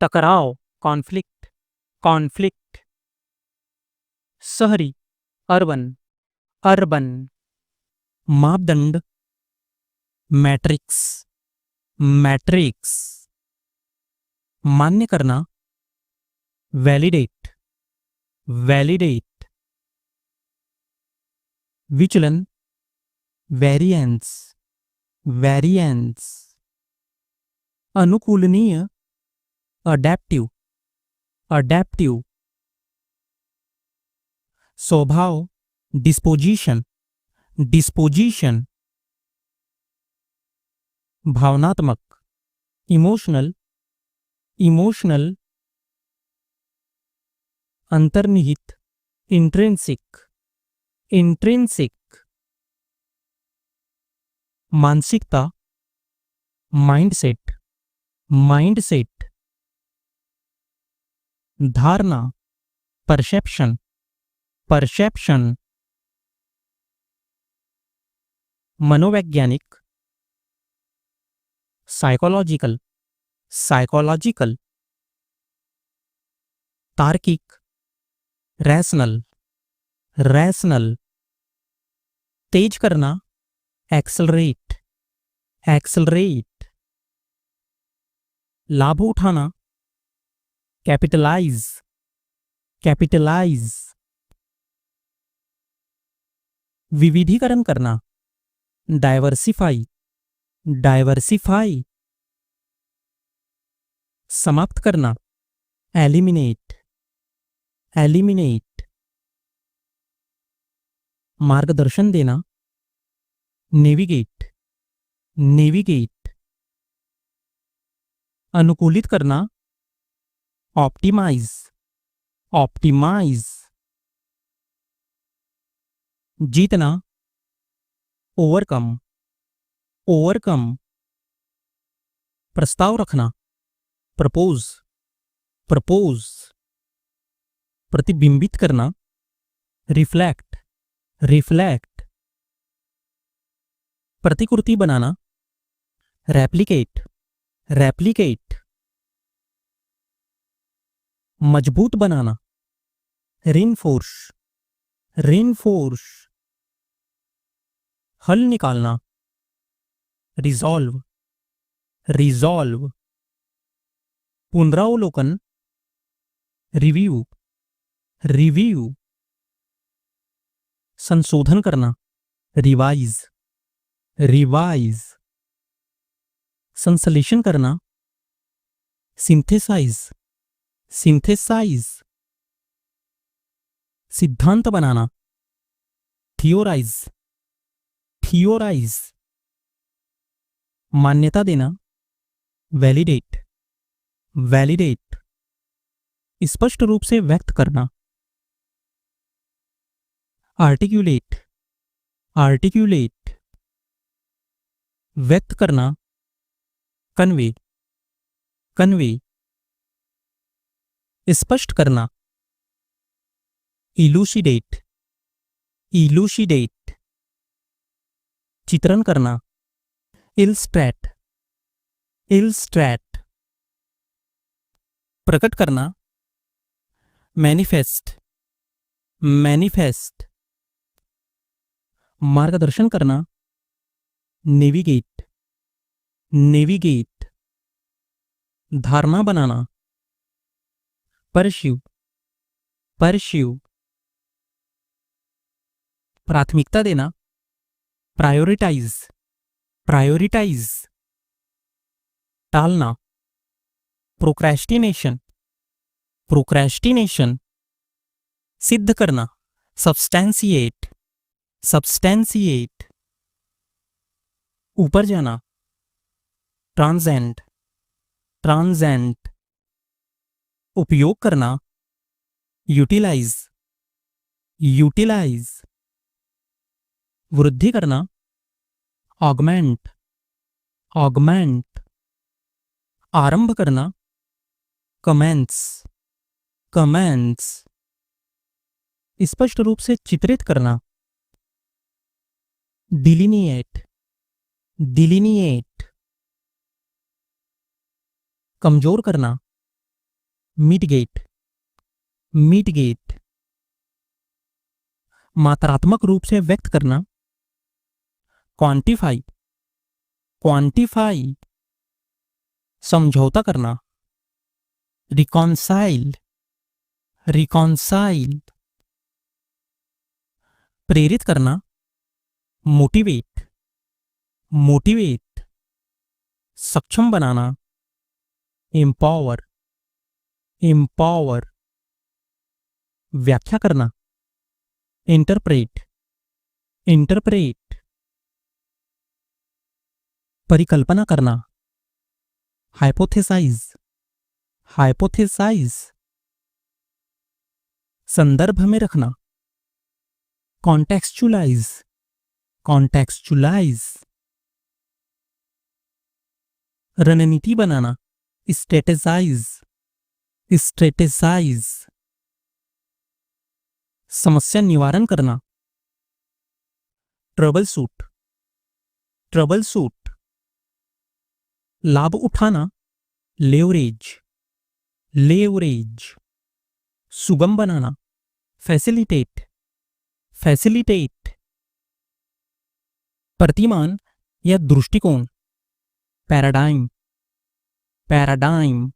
टकराव, कॉन्फ्लिक्ट, कॉन्फ्लिक्ट, शहरी, अर्बन, अर्बन, मापदंड, मैट्रिक्स, मैट्रिक्स, मान्य करना, वैलिडेट, वैलिडेट, विचलन, वेरिएंस, वेरिएंस, अनुकूलनीय, अडैप्टिव, अडैप्टिव, स्वभाव, डिस्पोजिशन, डिस्पोजिशन, भावनात्मक, इमोशनल, इमोशनल, अंतर्निहित, इंट्रिंसिक, इंट्रिंसिक, मानसिकता, माइंडसेट, माइंडसेट, धारणा, परसेप्शन, परसेप्शन, मनोवैज्ञानिक, साइकोलॉजिकल, साइकोलॉजिकल, तार्किक, रैशनल, रैशनल। तेज करना, एक्सेलरेट, एक्सेलरेट। लाभ उठाना, कैपिटलाइज, कैपिटलाइज। विविधीकरण करना, डाइवर्सिफाई, डाइवर्सिफाई। समाप्त करना, एलिमिनेट, एलिमिनेट। मार्गदर्शन देना, नेविगेट, नेविगेट। अनुकूलित करना, ऑप्टिमाइज, ऑप्टिमाइज। जीतना, ओवरकम, ओवरकम। प्रस्ताव रखना, प्रपोज, प्रपोज। प्रतिबिंबित करना, रिफ्लेक्ट, रिफ्लेक्ट। प्रतिकृति बनाना, रेप्लिकेट, रेप्लिकेट। मजबूत बनाना, रिनफोर्स, रिनफोर्स। हल निकालना, रिजॉल्व, रिजॉल्व। पुनरावलोकन, रिव्यू, रिव्यू। संशोधन करना, रिवाइज, रिवाइज। संश्लेषण करना, सिंथेसाइज, सिंथेसाइज। सिद्धांत बनाना, थियोराइज, थियोराइज। मान्यता देना, वैलिडेट, वैलिडेट। स्पष्ट रूप से व्यक्त करना, आर्टिक्यूलेट, आर्टिक्यूलेट। व्यक्त करना, कन्वे, कन्वे। स्पष्ट करना, इलूसिडेट, इलूसिडेट। चित्रण करना, इलस्ट्रेट, इलस्ट्रेट। प्रकट करना, मैनिफेस्ट, मैनिफेस्ट। मार्गदर्शन करना, नेविगेट, नेविगेट। धारणा बनाना, परस्यू, परस्यू। प्राथमिकता देना, प्रायोरिटाइज, प्रायोरिटाइज। टालना, प्रोक्रेस्टिनेशन, प्रोक्रेस्टिनेशन। सिद्ध करना, सब्सटैंसिएट, सब्सटैंसिएट। ऊपर जाना, ट्रांसेंड, ट्रांसेंड। उपयोग करना, यूटिलाइज, यूटिलाइज। वृद्धि करना, ऑगमेंट, ऑगमेंट। आरंभ करना, कमेंस, कमेंस। स्पष्ट रूप से चित्रित करना, डिलिनिएट, डिलिनिएट। कमजोर करना, मिटिगेट, मिटिगेट। मात्रात्मक रूप से व्यक्त करना, क्वांटिफाई, क्वांटिफाई। समझौता करना, रिकॉन्साइल, रिकॉन्साइल। प्रेरित करना, मोटिवेट, मोटिवेट। सक्षम बनाना, एम्पावर, एम्पावर। व्याख्या करना, इंटरप्रेट, इंटरप्रेट। परिकल्पना करना, हाइपोथेसाइज, हाइपोथेसाइज। संदर्भ में रखना, कॉन्टेक्सचुलाइज, कॉन्टेक्सचुलाइज। रणनीति बनाना, स्ट्रेटेजाइज, स्ट्रेटेजाइज। समस्या निवारण करना, ट्रबल शूट, ट्रबल शूट। लाभ उठाना, लेवरेज, लेवरेज। सुगम बनाना, फैसिलिटेट, फैसिलिटेट। प्रतिमान या दृष्टिकोण, पैराडाइम, पैराडाइम।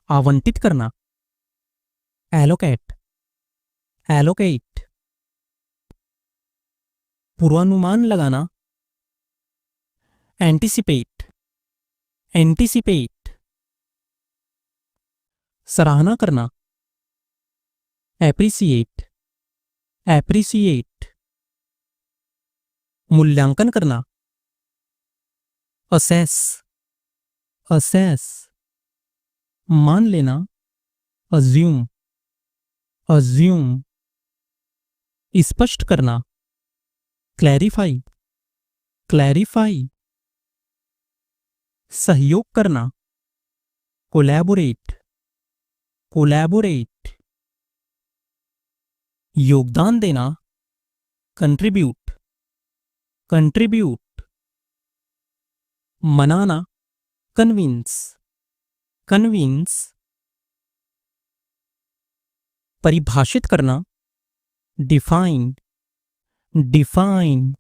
आवंटित करना, एलोकेट, एलोकेट। पूर्वानुमान लगाना, एंटिसिपेट, एंटिसिपेट। सराहना करना, एप्रिसिएट, एप्रिसिएट। मूल्यांकन करना, असेस, असेस। मान लेना, अज्यूम, अज्यूम। स्पष्ट करना, क्लैरिफाई, क्लैरिफाई। सहयोग करना, कोलैबोरेट, कोलैबोरेट। योगदान देना, कंट्रीब्यूट, कंट्रीब्यूट। मनाना, कन्विंस, कन्विंस। परिभाषित करना, डिफाइन, डिफाइन।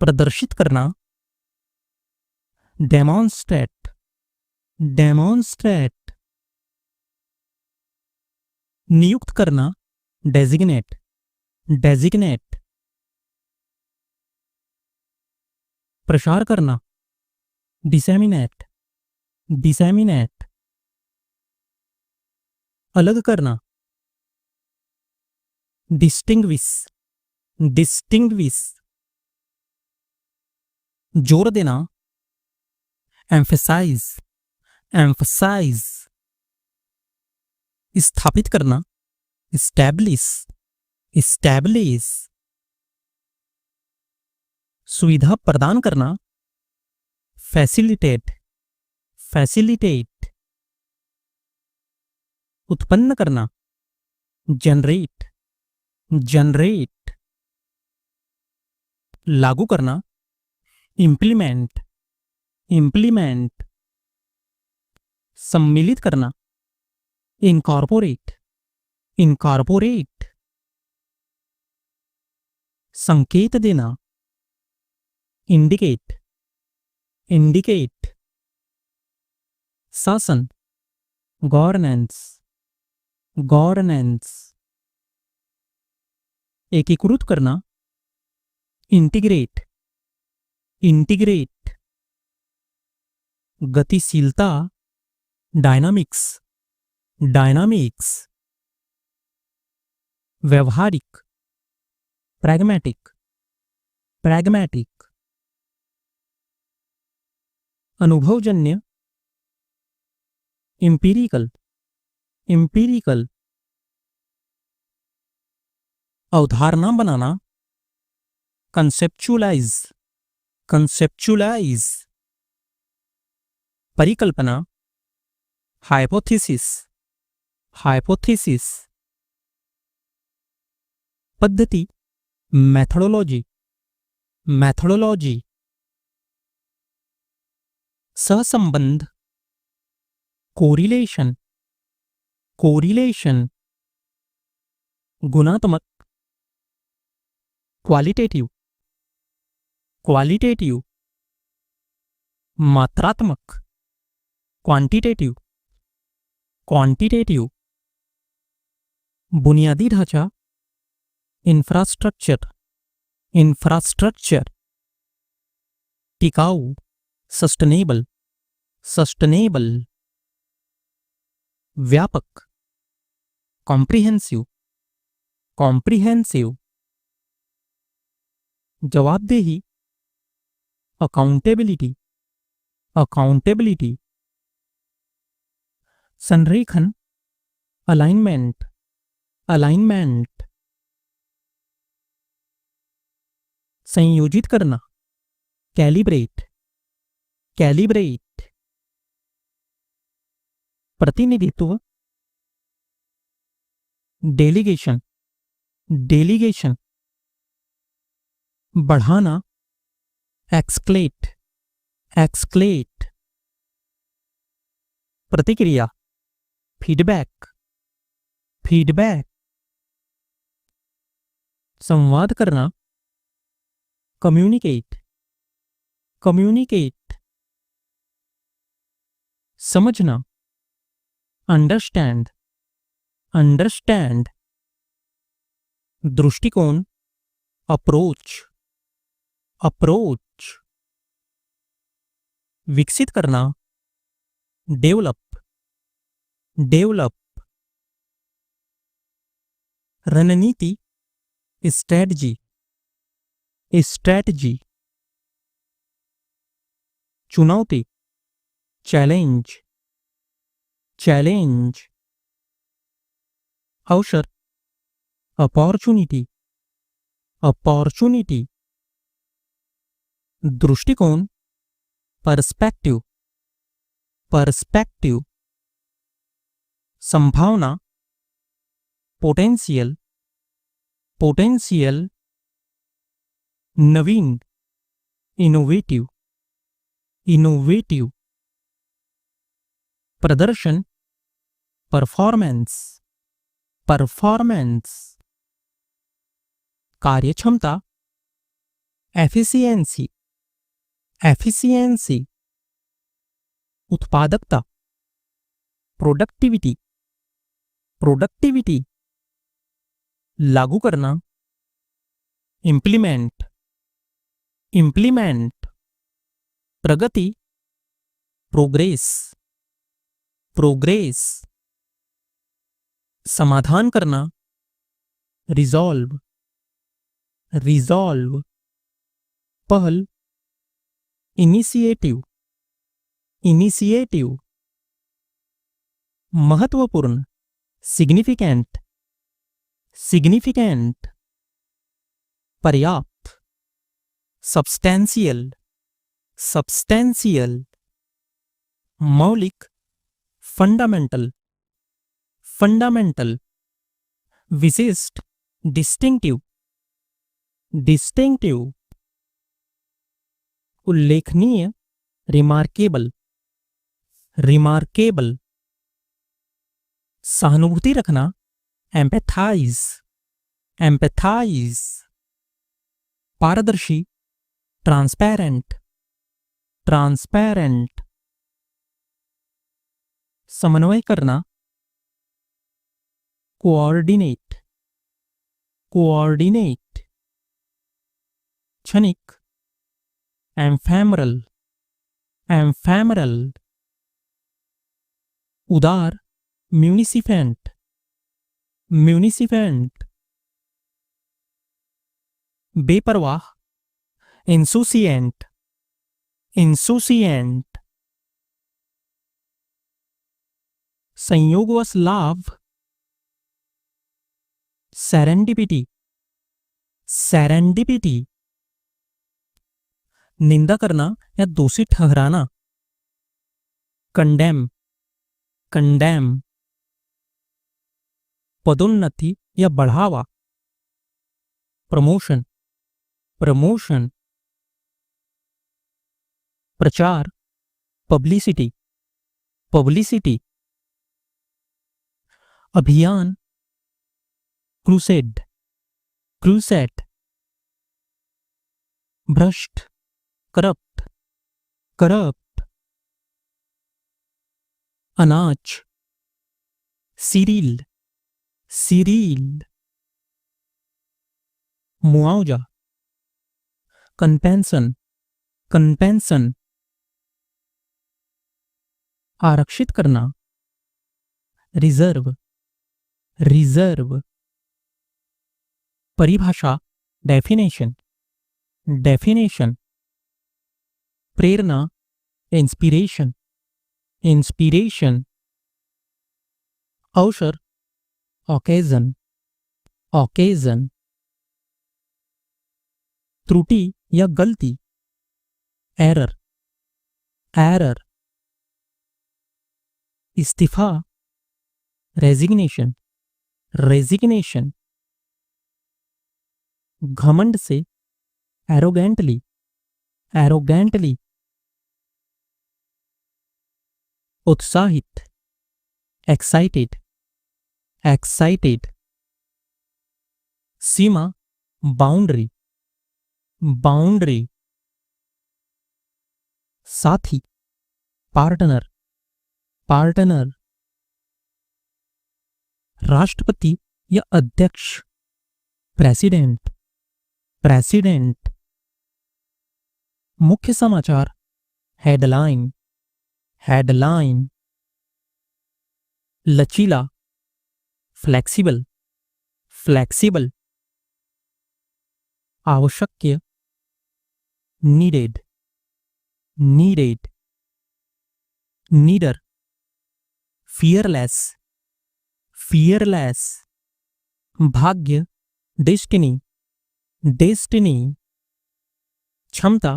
प्रदर्शित करना, डेमोन्स्ट्रेट, डेमोन्स्ट्रेट। नियुक्त करना, डेजिग्नेट, डेजिग्नेट। प्रसार करना, डिसेमिनेट, डिसेमिनेट। अलग करना, डिस्टिंग्विश, डिस्टिंग्विश। जोर देना, एम्फसाइज, एम्फसाइज। स्थापित करना, इस्टैब्लिश, इस्टैब्लिश। सुविधा प्रदान करना, फैसिलिटेट, फैसिलिटेट। उत्पन्न करना, जनरेट, जनरेट। लागू करना, इम्प्लीमेंट, इम्प्लीमेंट। सम्मिलित करना, इनकॉर्पोरेट, इनकॉर्पोरेट। संकेत देना, इंडिकेट, इंडिकेट। शासन, गवर्नेंस, गवर्नेंस। एकीकृत करना, इंटीग्रेट, इंटीग्रेट। गतिशीलता, डायनामिक्स, डायनामिक्स। व्यवहारिक, प्रैग्मैटिक, प्रैग्मैटिक। अनुभवजन्य, एम्पिरिकल, एम्पिरिकल। अवधारणा बनाना, कंसेप्चुअलाइज, कंसेप्चुअलाइज। परिकल्पना, हाइपोथेसिस, हाइपोथेसिस। पद्धति, मेथोडोलॉजी, मेथोडोलॉजी। सहसंबंध, कोरिलेशन, कोरिलेशन। गुणात्मक, क्वालिटेटिव, क्वालिटेटिव। मात्रात्मक, क्वांटिटेटिव, क्वांटिटेटिव। बुनियादी ढांचा, इंफ्रास्ट्रक्चर, इंफ्रास्ट्रक्चर। टिकाऊ, सस्टेनेबल, सस्टेनेबल। व्यापक, कॉम्प्रिहेंसिव, कॉम्प्रिहेंसिव। जवाबदेही, अकाउंटेबिलिटी, अकाउंटेबिलिटी। संरेखन, अलाइनमेंट, अलाइनमेंट। संयोजित करना, कैलिब्रेट, कैलिब्रेट। प्रतिनिधित्व, डेलीगेशन, डेलीगेशन। बढ़ाना, एक्सक्लेट, एक्सक्लेट। प्रतिक्रिया, फीडबैक, फीडबैक। संवाद करना, कम्युनिकेट, कम्युनिकेट। समझना, अंडरस्टैंड, अंडरस्टैंड। दृष्टिकोण, अप्रोच, अप्रोच। विकसित करना, डेवलप, डेवलप। रणनीति, स्ट्रेटजी, स्ट्रेटजी। चुनौती, चैलेंज, चैलेंज। अवसर, अपॉर्चुनिटी, अपॉर्चुनिटी। दृष्टिकोण, पर्सपेक्टिव, पर्सपेक्टिव। संभावना, पोटेंशियल, पोटेंशियल। नवीन, इनोवेटिव, इनोवेटिव। प्रदर्शन, परफॉर्मेंस, परफॉर्मेंस। कार्यक्षमता, एफिशिएंसी, एफिशिएंसी। उत्पादकता, प्रोडक्टिविटी, प्रोडक्टिविटी। लागू करना, इम्प्लीमेंट, इम्प्लीमेंट। प्रगति, प्रोग्रेस, प्रोग्रेस। समाधान करना, रिजॉल्व, रिजॉल्व। पहल, इनिशिएटिव, इनिशिएटिव। महत्वपूर्ण, सिग्निफिकेंट, सिग्निफिकेंट। पर्याप्त, सब्सटेंशियल, सब्सटेंशियल। मौलिक, फंडामेंटल, फंडामेंटल। विशिष्ट, डिस्टिंक्टिव, डिस्टिंक्टिव। उल्लेखनीय, रिमार्केबल, रिमार्केबल। सहानुभूति रखना, एम्पैथाइज, एम्पैथाइज। पारदर्शी, ट्रांसपेरेंट, ट्रांसपेरेंट। समन्वय करना, कोऑर्डिनेट, कोऑर्डिनेट। क्षणिक, एम्फेमरल, एम्फेमरल। उदार, म्यूनिसिफेंट, म्यूनिसिफेंट। बेपरवाह, इंसुसिएंट, इंसुसिएंट। संयोगवश लाभ, सेरेंडिपिटी, सेरेंडिपिटी। निंदा करना या दोषी ठहराना, कंडेम, कंडेम। पदोन्नति या बढ़ावा, प्रमोशन, प्रमोशन। प्रचार, पब्लिसिटी, पब्लिसिटी। अभियान, क्रूसेड, क्रूसेड। भ्रष्ट, करप्ट, करप्ट। अनाज, सीरियल, सीरियल। मुआवजा, कंपेंसन, कंपेंसन। आरक्षित करना, रिजर्व, रिजर्व। परिभाषा, डेफिनेशन, डेफिनेशन। प्रेरणा, इंस्पिरेशन, इंस्पिरेशन। अवसर, ऑकेजन, ऑकेजन। त्रुटि या गलती, एरर, एरर। इस्तीफा, रेजिग्नेशन, रेजिग्नेशन। घमंड से, एरोगेंटली, एरोगेंटली। उत्साहित, एक्साइटेड, एक्साइटेड। सीमा, बाउंड्री, बाउंड्री। साथी, पार्टनर, पार्टनर। राष्ट्रपति या अध्यक्ष, प्रेसिडेंट, प्रेसिडेंट। मुख्य समाचार, हेडलाइन, हेडलाइन। लचीला, फ्लेक्सिबल, फ्लेक्सिबल। आवश्यक, नीडेड, नीडेड। नीडर, fearless, fearless. भाग्य, डेस्टिनी, डेस्टिनी। क्षमता,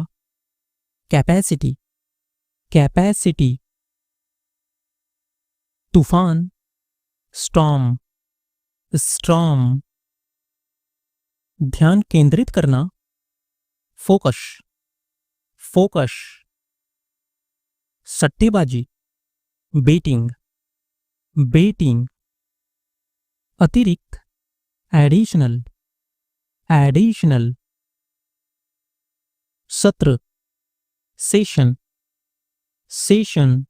कैपेसिटी, कैपेसिटी। तूफान, स्टॉर्म, स्टॉर्म। ध्यान केंद्रित करना, फोकस, फोकस। सट्टेबाजी, बेटिंग, बेटिंग। अतिरिक्त, एडिशनल, एडिशनल। सत्र, सेशन, सेशन।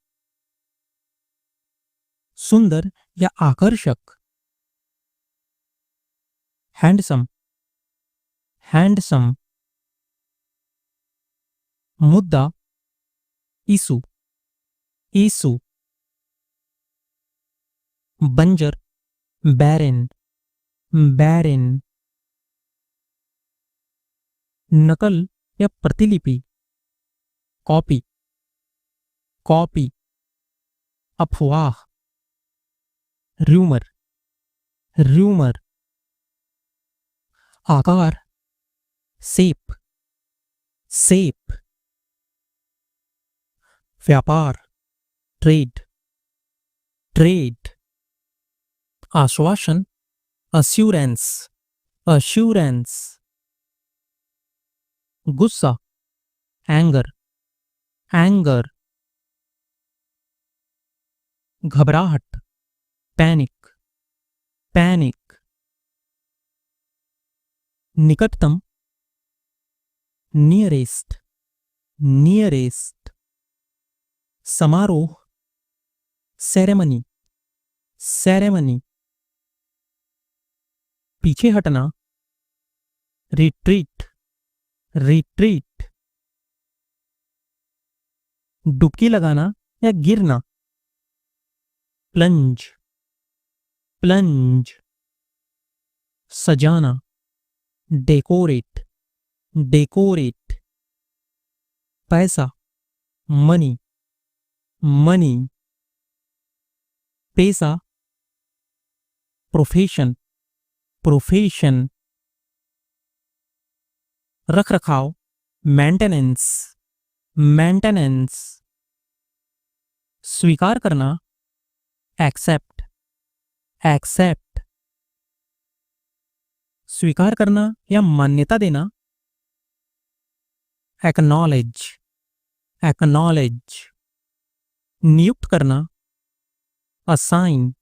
सुंदर या आकर्षक, हैंडसम, हैंडसम। मुद्दा, इशू, इशू। बंजर, बैरन, बैरन। नकल या प्रतिलिपि, कॉपी, कॉपी। अफवाह, र्यूमर, र्यूमर। आकार, शेप, शेप। व्यापार, ट्रेड, ट्रेड। आश्वासन, अश्योरेंस, अश्योरेंस। गुस्सा, एंगर, एंगर। घबराहट, पैनिक, पैनिक। निकटतम, नियरेस्ट, नियरेस्ट। समारोह, सेरेमनी, सेरेमनी। पीछे हटना, रिट्रीट, रिट्रीट। डुबकी लगाना या गिरना, प्लंज, प्लंज। सजाना, डेकोरेट, डेकोरेट। पैसा, मनी, मनी। पेशा, प्रोफेशन, प्रोफेशन। रख रखाव, मेंटेनेंस, मेंटेनेंस। स्वीकार करना, एक्सेप्ट, एक्सेप्ट। स्वीकार करना या मान्यता देना, एक्नॉलेज, एक्नॉलेज। नियुक्त करना, असाइन,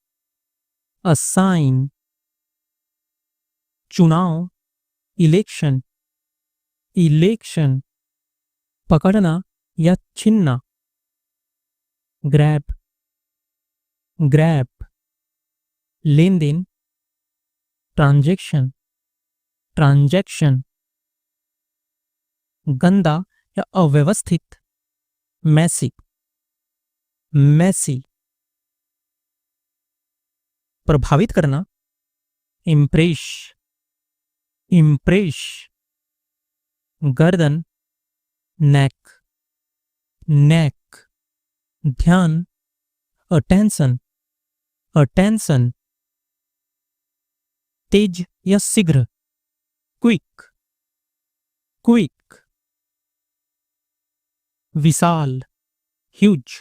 असाइन। चुनाव, इलेक्शन, इलेक्शन। पकड़ना या छीनना, ग्रैब, ग्रैब। लेन देन, ट्रांजैक्शन, ट्रांजैक्शन। गंदा या अव्यवस्थित, मैसी, मैसी। प्रभावित करना, इम्प्रेस, इम्प्रेस। गर्दन, नेक, नेक। ध्यान, अटेंशन, अटेंशन। तेज या शीघ्र, क्विक, क्विक। विशाल, ह्यूज,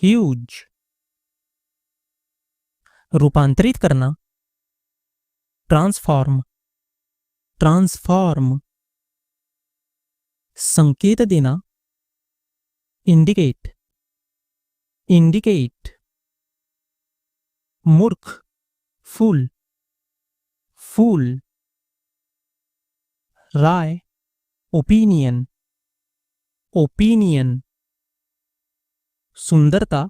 ह्यूज। रूपांतरित करना, ट्रांसफॉर्म, ट्रांसफॉर्म। संकेत देना, इंडिकेट, indicate, मूर्ख, fool, fool, राय, opinion, opinion, सुंदरता,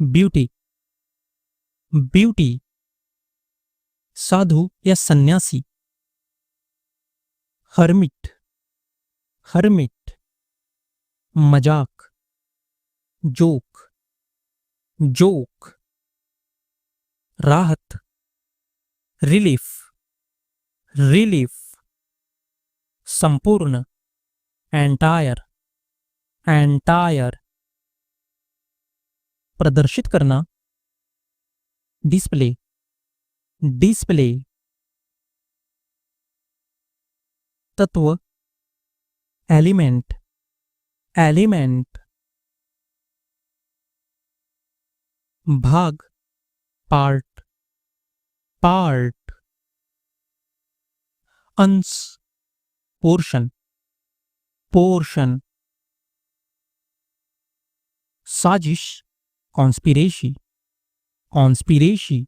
ब्यूटी, ब्यूटी, साधु या सन्यासी, हर्मिट, हर्मिट, मजाक, जोक, जोक, राहत, रिलीफ, रिलीफ, संपूर्ण, एंटायर, एंटायर, प्रदर्शित करना, डिस्प्ले, डिस्प्ले, तत्व, एलिमेंट, एलिमेंट, भाग, पार्ट, पार्ट, अंश, पोर्शन, पोर्शन, साजिश, कॉन्स्पिरेसी, कॉन्स्पिरेसी,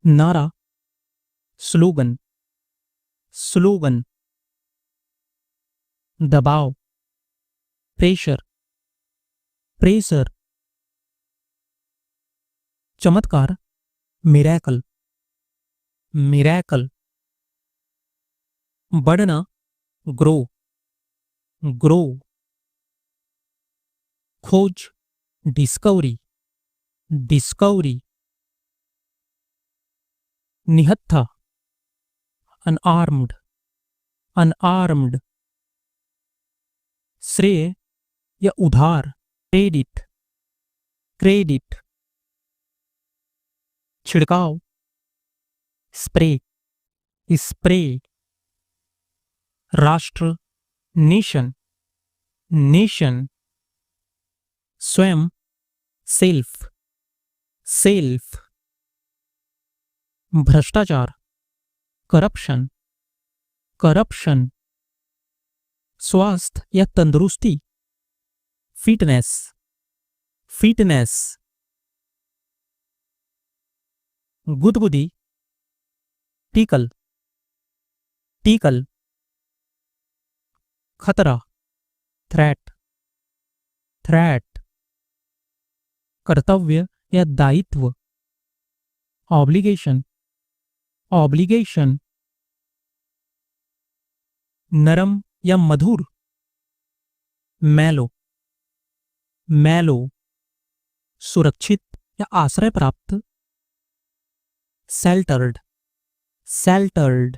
नारा, स्लोगन, स्लोगन, दबाव, प्रेशर, प्रेशर, चमत्कार, मिरेकल, मिरेकल, बढ़ना, ग्रो, ग्रो, खोज, डिस्कवरी, डिस्कवरी, निहत्था, अनआर्म्ड, अनआर्म्ड, श्रेय या उधार, क्रेडिट, क्रेडिट, छिड़काव, स्प्रे, स्प्रे, राष्ट्र, नेशन, नेशन, स्वयं, सेल्फ, सेल्फ, भ्रष्टाचार, करप्शन, करप्शन, स्वास्थ्य या तंदुरुस्ती, फिटनेस, फिटनेस, गुदगुदी, टिकल, टिकल, खतरा, थ्रेट, थ्रेट, कर्तव्य या दायित्व, ऑब्लिगेशन, ऑब्लिगेशन, नरम या मधुर, मैलो, मैलो, सुरक्षित या आश्रय प्राप्त, सेल्टर्ड, सेल्टर्ड,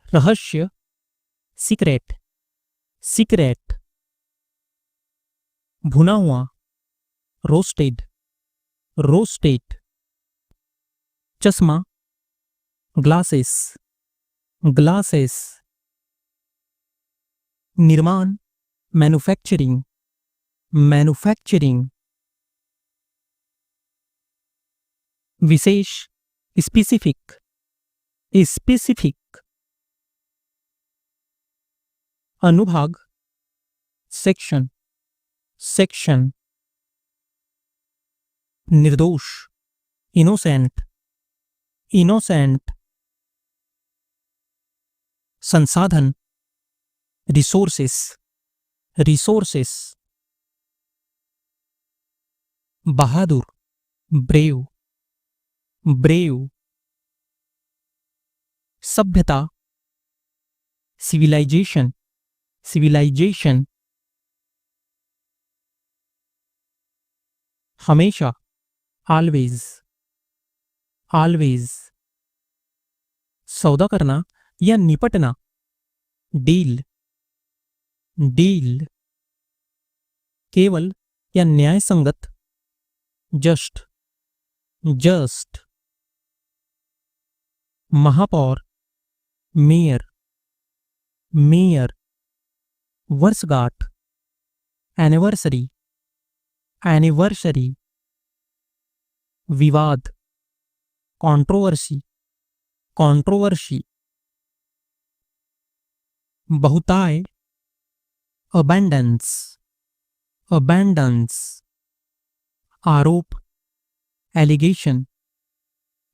रहस्य, सीक्रेट, सीक्रेट, भुना हुआ, रोस्टेड, रोस्टेड, चश्मा, ग्लासेस, ग्लासेस, निर्माण, मैन्युफैक्चरिंग, मैन्युफैक्चरिंग, विशेष, स्पेसिफिक, स्पेसिफिक, अनुभाग, सेक्शन, सेक्शन, निर्दोष, इनोसेंट, इनोसेंट, संसाधन, रिसोर्सेस, रिसोर्सेस, बहादुर, ब्रेव, ब्रेव, सभ्यता, सिविलाइजेशन, सिविलाइजेशन, हमेशा, ऑलवेज, ऑलवेज, सौदा करना या निपटना, डील, डील, केवल या न्याय संगत, जस्ट, जस्ट, महापौर, मेयर, मेयर, वर्षगांठ, एनिवर्सरी, एनिवर्सरी, विवाद, कंट्रोवर्सी, कंट्रोवर्सी, बहुताय, अबंडेंस, अबैंडेंस, आरोप, एलिगेशन,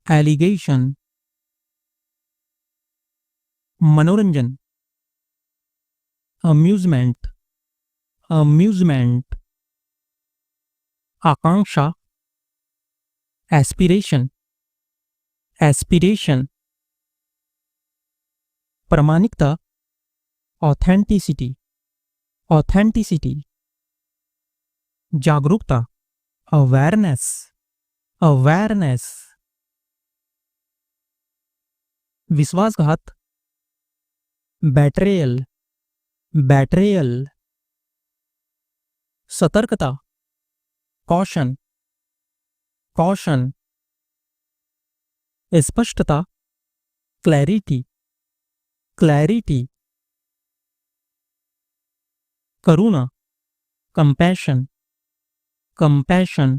एलिगेशन, मनोरंजन, अम्यूजमेंट, अम्यूजमेंट, आकांक्षा, एस्पिरेशन, एस्पिरेशन, प्रामाणिकता, ऑथेंटिसिटी, ऑथेंटिसिटी, जागरूकता, अवेयरनेस, अवेयरनेस, विश्वासघात, बेट्रेयल, बेट्रेयल, सतर्कता, कॉशन, कॉशन, स्पष्टता, क्लैरिटी, क्लैरिटी, करुणा, कंपैशन, कंपैशन,